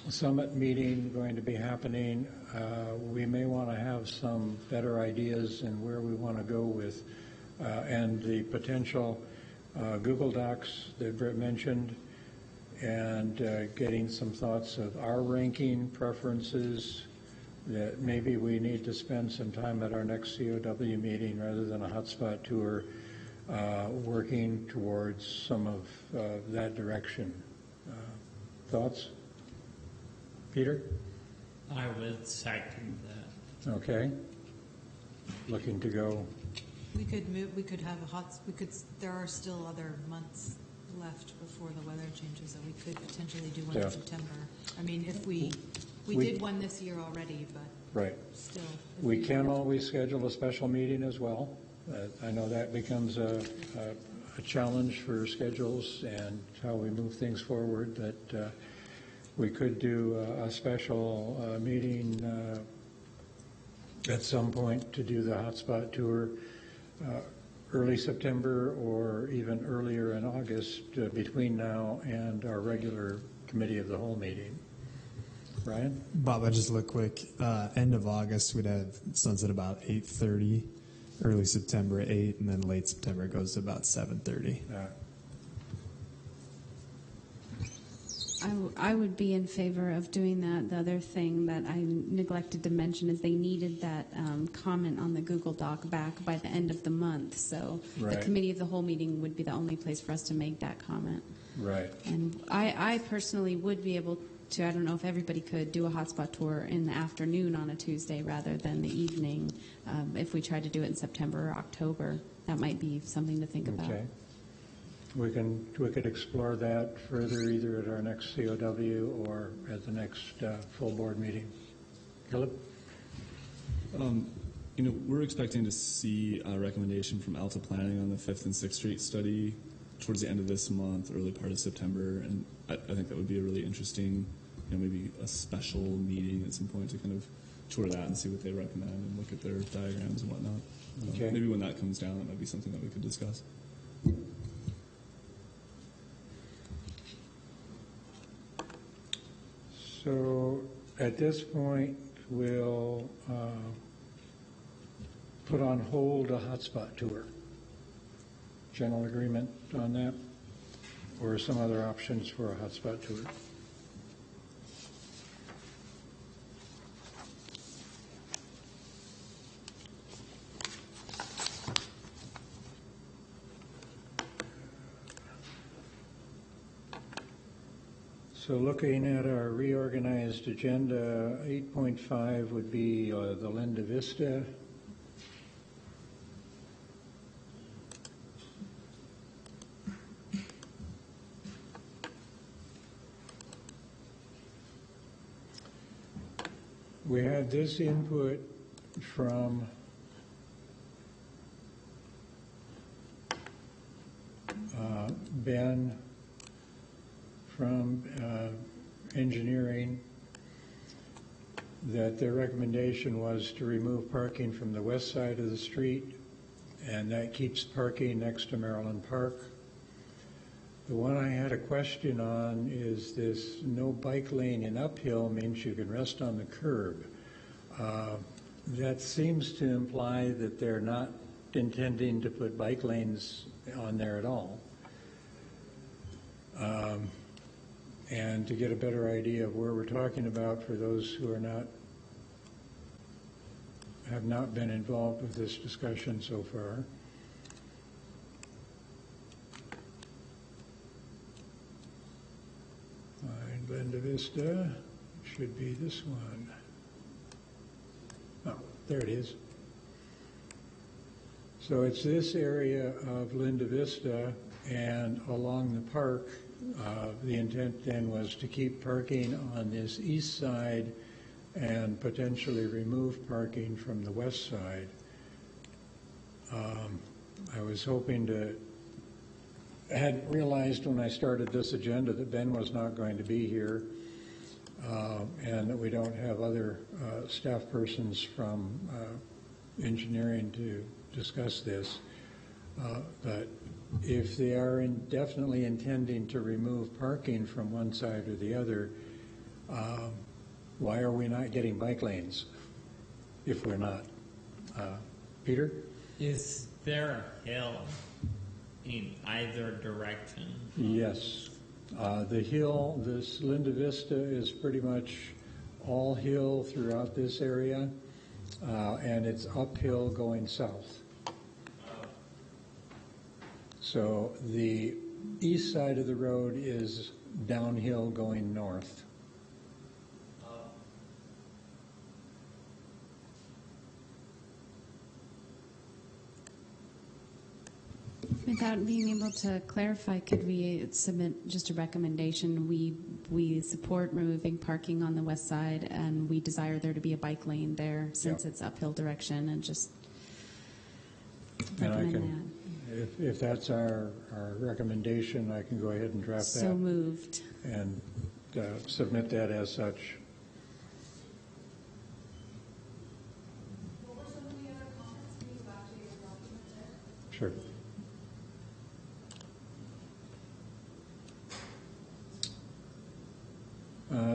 Speaker 1: summit meeting going to be happening, we may want to have some better ideas in where we want to go with, and the potential Google Docs that Britt mentioned, and getting some thoughts of our ranking preferences, that maybe we need to spend some time at our next COW meeting rather than a hotspot tour, working towards some of that direction. Thoughts? Peter?
Speaker 8: I would second that.
Speaker 1: Okay. Looking to go.
Speaker 4: We could move. We could have there are still other months left before the weather changes that we could potentially do one in September. I mean, if we did one this year already, but
Speaker 1: right.
Speaker 4: Still.
Speaker 1: We can always schedule a special meeting as well. I know that becomes a challenge for schedules and how we move things forward, but we could do a special meeting at some point to do the hotspot tour early September or even earlier in August between now and our regular committee of the whole meeting. Brian?
Speaker 6: Bob, I just look quick. End of August, we'd have sunset about 8:30. Early September 8, and then late September it goes to about 7:30.
Speaker 2: I would be in favor of doing that. The other thing that I neglected to mention is they needed that comment on the Google Doc back by the end of the month. So
Speaker 1: Right.
Speaker 2: the committee of the whole meeting would be the only place for us to make that comment.
Speaker 1: Right.
Speaker 2: And I personally would be able to, I don't know if everybody could do a hotspot tour in the afternoon on a Tuesday rather than the evening. If we tried to do it in September or October, that might be something to think about.
Speaker 1: Okay. We could explore that further either at our next COW or at the next full board meeting. Philip?
Speaker 7: We're expecting to see a recommendation from Alta Planning on the 5th and 6th Street study towards the end of this month, early part of September, and I think that would be a really interesting maybe a special meeting at some point to kind of tour that and see what they recommend and look at their diagrams and whatnot.
Speaker 1: Okay.
Speaker 7: Maybe when that comes down, that might be something that we could discuss.
Speaker 1: So at this point, we'll put on hold a hotspot tour. General agreement on that? Or some other options for a hotspot tour? So looking at our reorganized agenda, 8.5 would be the Linda Vista. We had this input from Ben from engineering, that their recommendation was to remove parking from the west side of the street, and that keeps parking next to Maryland Park. The one I had a question on is this no bike lane in uphill means you can rest on the curb. That seems to imply that they're not intending to put bike lanes on there at all. And to get a better idea of where we're talking about for those who are have not been involved with this discussion so far. Find Linda Vista, should be this one. Oh, there it is. So it's this area of Linda Vista, and along the park, the intent then was to keep parking on this east side and potentially remove parking from the west side. I was hoping I hadn't realized when I started this agenda that Ben was not going to be here, and that we don't have other staff persons from engineering to discuss this. But if they are definitely intending to remove parking from one side or the other, why are we not getting bike lanes if we're not? Peter?
Speaker 8: Is there a hill in either direction?
Speaker 1: Yes. The hill, this Linda Vista is pretty much all hill throughout this area, and it's uphill going south. So the east side of the road is downhill going north.
Speaker 2: Without being able to clarify, could we submit just a recommendation? We support removing parking on the west side, and we desire there to be a bike lane there since it's uphill direction, and just recommend that.
Speaker 1: If that's our recommendation, I can go ahead and draft that.
Speaker 2: So moved.
Speaker 1: And submit that as such.
Speaker 10: What were some of the other comments? Can you go back to your document there?
Speaker 1: Sure.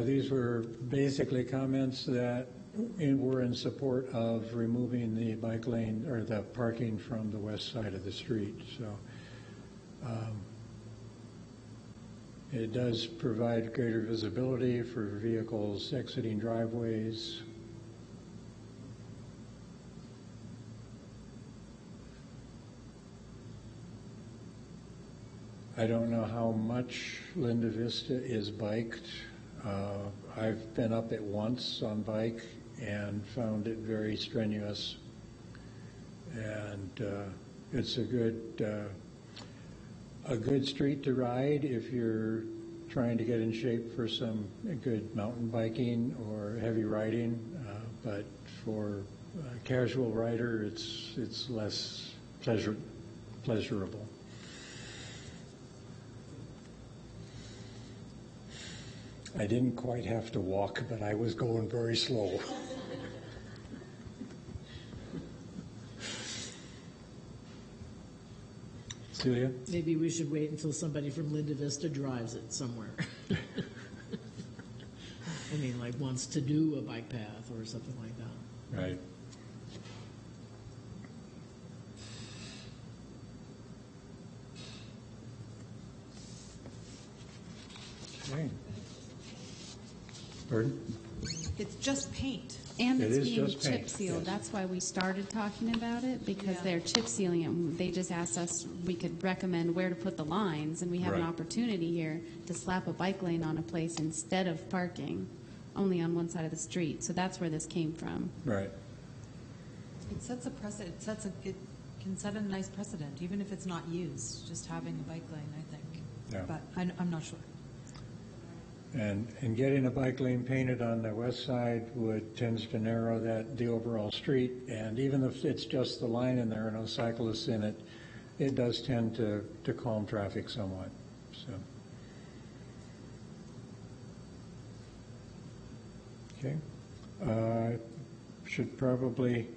Speaker 1: These were basically comments that were in support of removing the bike lane or the parking from the west side of the street. So it does provide greater visibility for vehicles exiting driveways. I don't know how much Linda Vista is biked. I've been up it once on bike and found it very strenuous. And it's a good street to ride if you're trying to get in shape for some good mountain biking or heavy riding. But for a casual rider, it's less pleasurable.
Speaker 14: I didn't quite have to walk, but I was going very slow.
Speaker 6: Celia?
Speaker 3: Maybe we should wait until somebody from Linda Vista drives it somewhere. I mean, like wants to do a bike path or something like that.
Speaker 14: Right. Okay. Pardon?
Speaker 4: It's just paint.
Speaker 2: And
Speaker 14: It
Speaker 2: it's
Speaker 14: is
Speaker 2: being
Speaker 14: just
Speaker 2: chip
Speaker 14: paint,
Speaker 2: sealed.
Speaker 14: yes.
Speaker 2: That's why we started talking about it, because
Speaker 4: Yeah.
Speaker 2: they're chip sealing it. They just asked us, we could recommend where to put the lines, and we have an
Speaker 14: Right.
Speaker 2: opportunity here to slap a bike lane on a place instead of parking only on one side of the street. So that's where this came from.
Speaker 14: Right.
Speaker 4: It sets a precedent. It can set a nice precedent, even if it's not used. Just having a bike lane, I think.
Speaker 14: Yeah.
Speaker 4: But I'm not sure.
Speaker 14: And getting a bike lane painted on the west side tends to narrow the overall street. And even if it's just the line and there are no cyclists in it, it does tend to calm traffic somewhat. So. Okay. Should probably,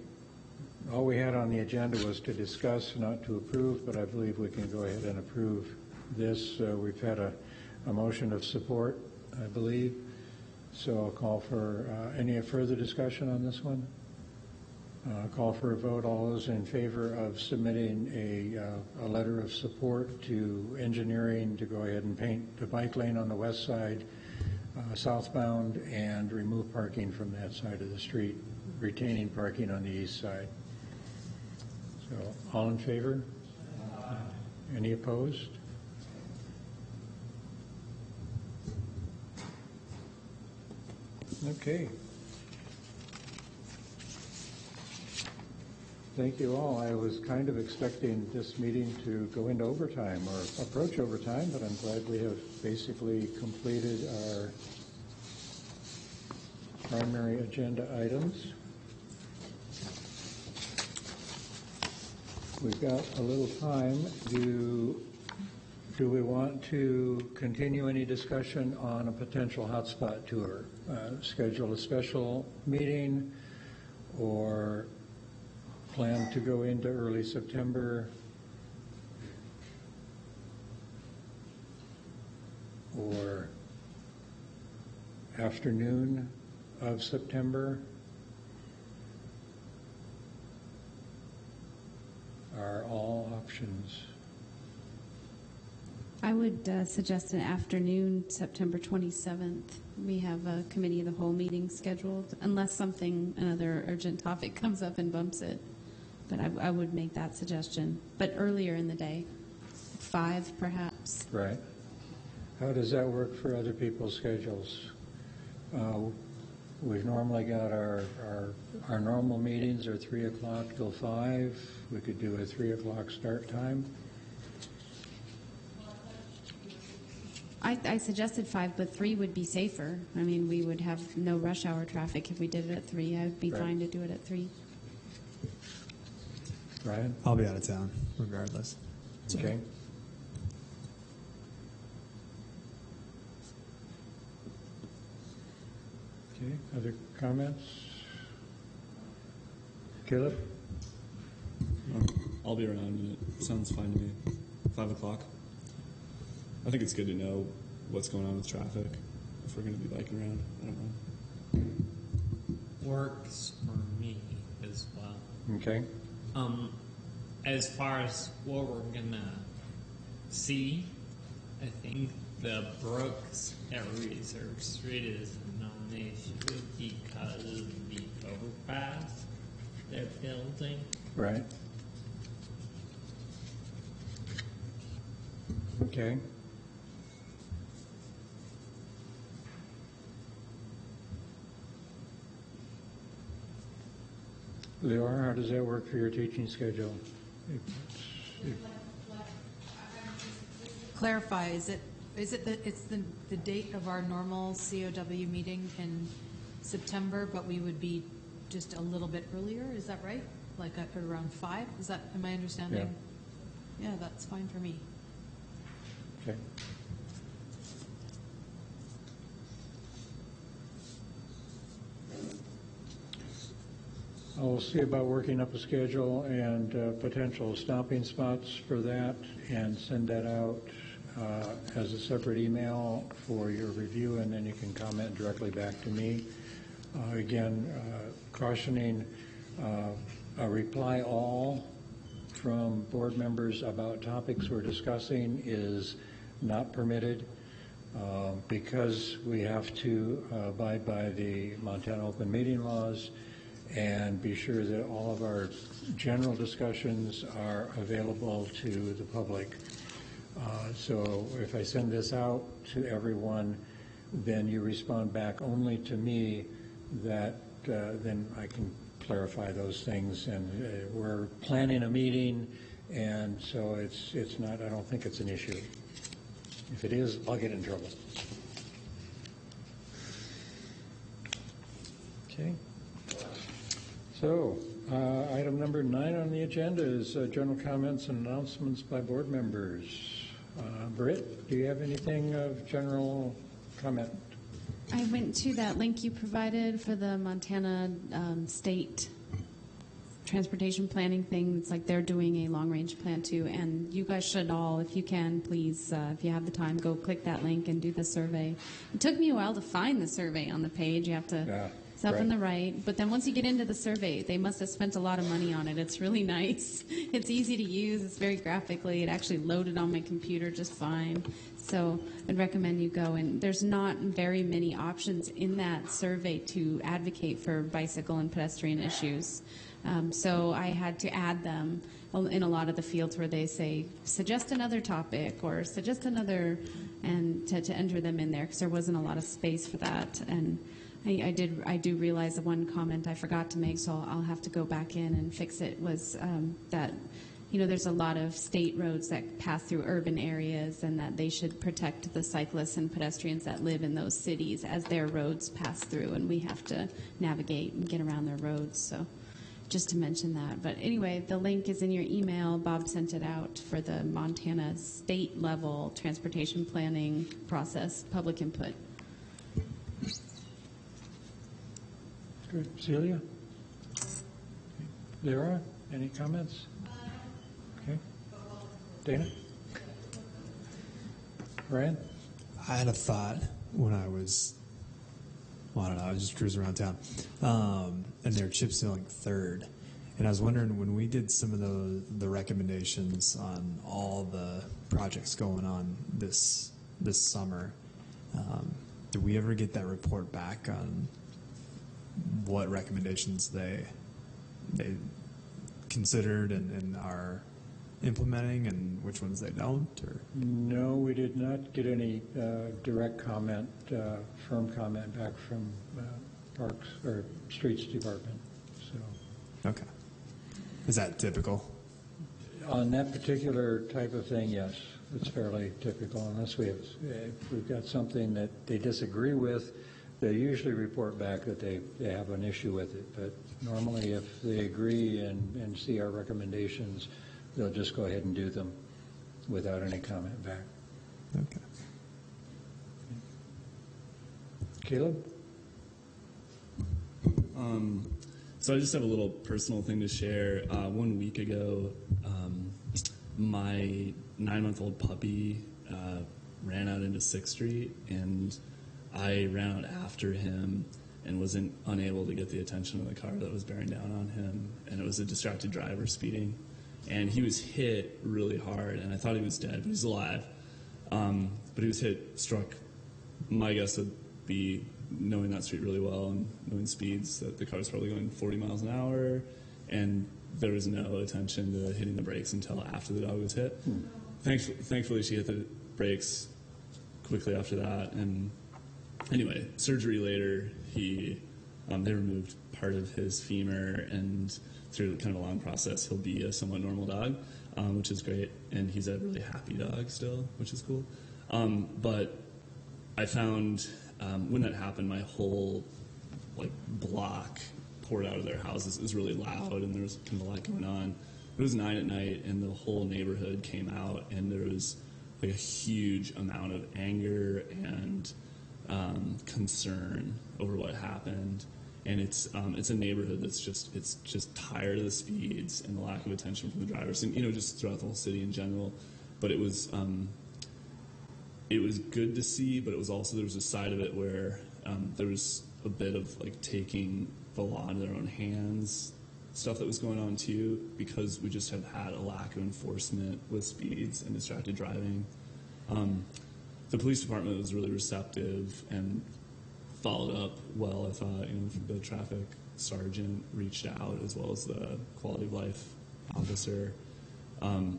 Speaker 14: all we had on the agenda was to discuss, not to approve, but I believe we can go ahead and approve this. We've had a motion of support, I believe. So I'll call for any further discussion on this one. Call for a vote. All those in favor of submitting a letter of support to engineering to go ahead and paint the bike lane on the west side southbound and remove parking from that side of the street, retaining parking on the east side. So all in favor? Any opposed? Okay. Thank you all. I was kind of expecting this meeting to go into overtime or approach overtime, but I'm glad we have basically completed our primary agenda items. We've got a little time. Do we want to continue any discussion on a potential hotspot tour? Schedule a special meeting or plan to go into early September or afternoon of September? Are all options.
Speaker 2: I would suggest an afternoon, September 27th. We have a committee of the whole meeting scheduled, unless another urgent topic comes up and bumps it. But I would make that suggestion. But earlier in the day, 5 perhaps.
Speaker 14: Right. How does that work for other people's schedules? We've normally got our normal meetings are 3 o'clock till 5. We could do a 3 o'clock start time.
Speaker 2: I suggested 5, but 3 would be safer. I mean, we would have no rush hour traffic if we did it at 3. I'd be
Speaker 14: Right.
Speaker 2: fine to do it at 3.
Speaker 14: Ryan?
Speaker 6: I'll be out of town regardless. So.
Speaker 14: Okay. Okay, other comments? Caleb?
Speaker 7: I'll be around, and it sounds fine to me. 5 o'clock. I think it's good to know what's going on with traffic if we're going to be biking around. I don't know.
Speaker 8: Works for me as well.
Speaker 14: Okay.
Speaker 8: As far as what we're gonna see, I think the Brooks at Reserve Street is a non-issue because of the overpass they're building.
Speaker 14: Right. Okay. Leora, how does that work for your teaching schedule?
Speaker 4: Clarify, is it the date of our normal COW meeting in September, but we would be just a little bit earlier? Is that right? Like at around 5? Am I understanding? Yeah, that's fine for me.
Speaker 14: Okay. I'll see about working up a schedule and potential stopping spots for that and send that out as a separate email for your review, and then you can comment directly back to me. Again, cautioning a reply all from board members about topics we're discussing is not permitted because we have to abide by the Montana open meeting laws and be sure that all of our general discussions are available to the public. So if I send this out to everyone, then you respond back only to me, that then I can clarify those things. And we're planning a meeting, and so it's not, I don't think it's an issue. If it is, I'll get in trouble. Okay. So, item number 9 on the agenda is general comments and announcements by board members. Britt, do you have anything of general comment?
Speaker 2: I went to that link you provided for the Montana State transportation planning thing. It's like they're doing a long-range plan too, and you guys should all, if you can, please, if you have the time, go click that link and do the survey. It took me a while to find the survey on the page. You have to, it's up on the right, but then once you get into the survey, they must have spent a lot of money on it. It's really nice. It's easy to use. It's very graphically. It actually loaded on my computer just fine. So I'd recommend you go, and there's not very many options in that survey to advocate for bicycle and pedestrian issues. So I had to add them in a lot of the fields where they say, suggest another topic or suggest another, and to enter them in there because there wasn't a lot of space for that. And I do realize the one comment I forgot to make, so I'll have to go back in and fix it, was that, you know, there's a lot of state roads that pass through urban areas, and that they should protect the cyclists and pedestrians that live in those cities as their roads pass through, and we have to navigate and get around their roads. So just to mention that. But anyway, the link is in your email. Bob sent it out for the Montana state level transportation planning process, public input.
Speaker 14: Good. Celia? Lyra, any comments? Okay. Dana? Ryan?
Speaker 6: I had a thought when I was, well, I don't know, I was just cruising around town, and they're chip sealing 3rd. And I was wondering, when we did some of the recommendations on all the projects going on this summer, did we ever get that report back on what recommendations they considered and are implementing, and which ones they don't? Or
Speaker 14: No, we did not get any direct comment, firm comment back from Parks or Streets Department. So,
Speaker 6: okay, is that typical?
Speaker 14: On that particular type of thing, yes, it's fairly typical. Unless if we've got something that they disagree with, they usually report back that they have an issue with it. But normally, if they agree and see our recommendations, they'll just go ahead and do them without any comment back.
Speaker 6: Okay.
Speaker 14: Caleb?
Speaker 7: So I just have a little personal thing to share. 1 week ago, my 9-month-old puppy ran out into 6th Street, and I ran out after him and wasn't unable to get the attention of the car that was bearing down on him, and it was a distracted driver speeding. And he was hit really hard, and I thought he was dead, but he's alive. But he was hit, struck, my guess would be, knowing that street really well and knowing speeds, that the car was probably going 40 miles an hour, and there was no attention to hitting the brakes until after the dog was hit. Thankfully, she hit the brakes quickly after that, and anyway, surgery later, they removed part of his femur, and through kind of a long process, he'll be a somewhat normal dog, which is great, and he's a really happy dog still, which is cool. But I found when that happened, my whole block poured out of their houses. It was really loud, and there was kind of a lot going on. It was 9 at night, and the whole neighborhood came out, and there was a huge amount of anger and concern over what happened. and it's a neighborhood that's just tired of the speeds and the lack of attention from the drivers, and just throughout the whole city in general. But it was good to see, but it was also, there was a side of it where there was a bit of like taking the law into their own hands stuff that was going on too, because we just have had a lack of enforcement with speeds and distracted driving. The police department was really receptive and followed up well. I thought, the traffic sergeant reached out, as well as the quality of life officer.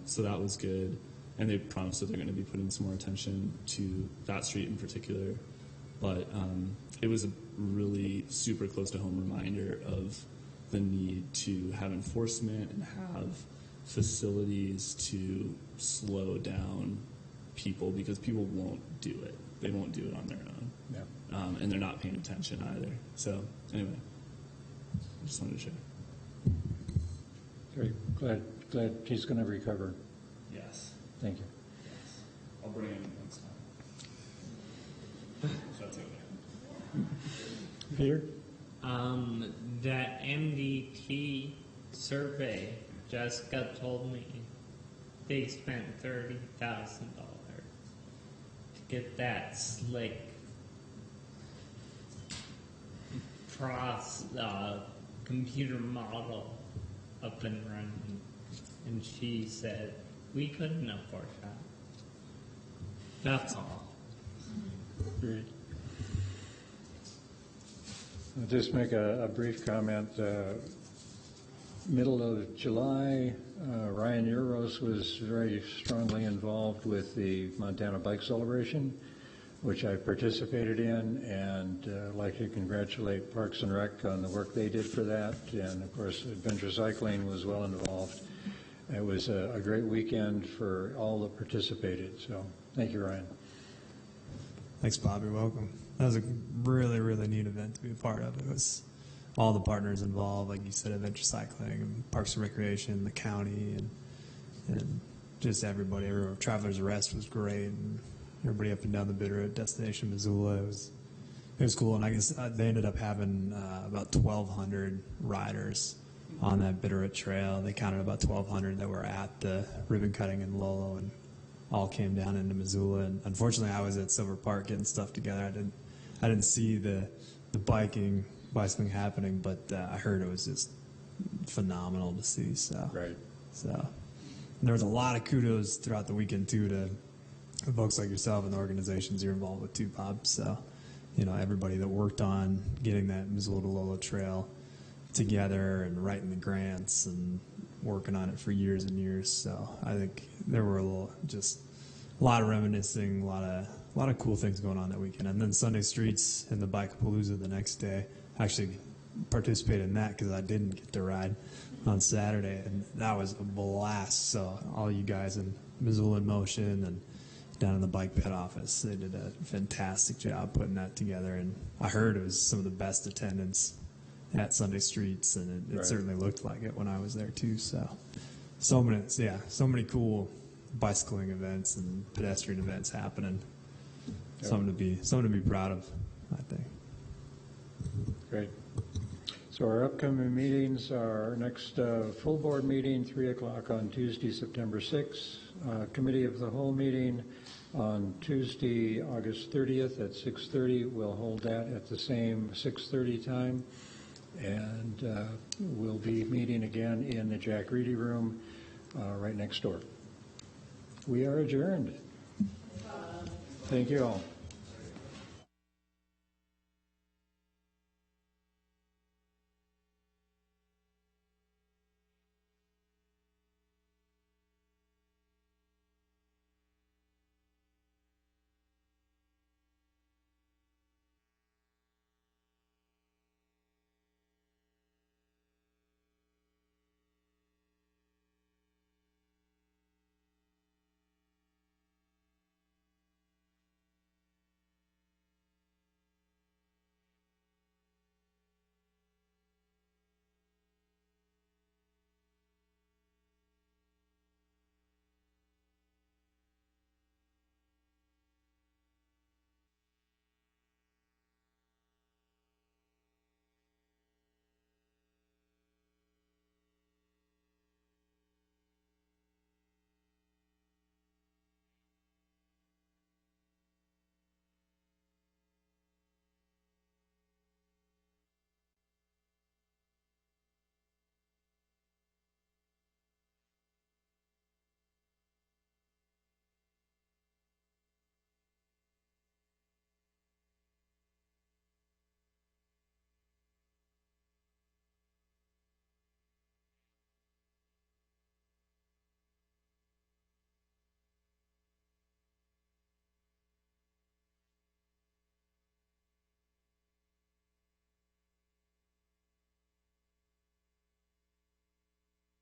Speaker 7: So that was good. And they promised that they're going to be putting some more attention to that street in particular. But it was a really super close to home reminder of the need to have enforcement and have facilities to slow down people, because people won't do it. They won't do it on their own.
Speaker 14: Yeah.
Speaker 7: And they're not paying attention either. So anyway, I just wanted to share.
Speaker 14: Very glad he's going to recover.
Speaker 7: Yes.
Speaker 14: Thank you.
Speaker 7: Yes. I'll bring him next time. So that's okay.
Speaker 14: Peter?
Speaker 8: That MDT survey, Jessica told me they spent $30,000 to get that slick computer model up and running, and she said we couldn't afford that. That's all.
Speaker 14: Great. I'll just make a brief comment. Middle of July, Ryan Uros was very strongly involved with the Montana Bike Celebration, which I participated in, and I'd like to congratulate Parks and Rec on the work they did for that, and of course Adventure Cycling was well involved. It was a great weekend for all that participated, so thank you, Ryan.
Speaker 6: Thanks, Bob. You're welcome. That was a really, really neat event to be a part of. It was all the partners involved, like you said, Adventure Cycling, and Parks and Recreation, the county, and just everybody. Everyone. Travelers Rest was great, and everybody up and down the Bitterroot destination, Missoula. It was cool, and I guess they ended up having about 1,200 riders on that Bitterroot Trail. They counted about 1,200 that were at the ribbon cutting in Lolo, and all came down into Missoula. And unfortunately, I was at Silver Park getting stuff together. I didn't see the bicycling happening, but I heard it was just phenomenal to see. So,
Speaker 14: right.
Speaker 6: So there was a lot of kudos throughout the weekend too to folks like yourself and the organizations you're involved with too, Bob. So, everybody that worked on getting that Missoula to Lolo Trail together and writing the grants and working on it for years and years. So I think there were a lot of reminiscing, a lot of cool things going on that weekend. And then Sunday Streets and the Bike-a-Palooza the next day. I actually participated in that because I didn't get to ride on Saturday, and that was a blast. So all you guys in Missoula in Motion and down in the bike pit office, they did a fantastic job putting that together. And I heard it was some of the best attendance at Sunday Streets, and it certainly looked like it when I was there too. So many cool bicycling events and pedestrian events happening.
Speaker 14: Yep.
Speaker 6: Something to be proud of, I think.
Speaker 14: Great. So our upcoming meetings are next full board meeting, 3 o'clock on Tuesday, September 6th. Committee of the whole meeting on Tuesday, August 30th at 6:30. We'll hold that at the same 6:30 time. And we'll be meeting again in the Jack Reedy room right next door. We are adjourned. Thank you all.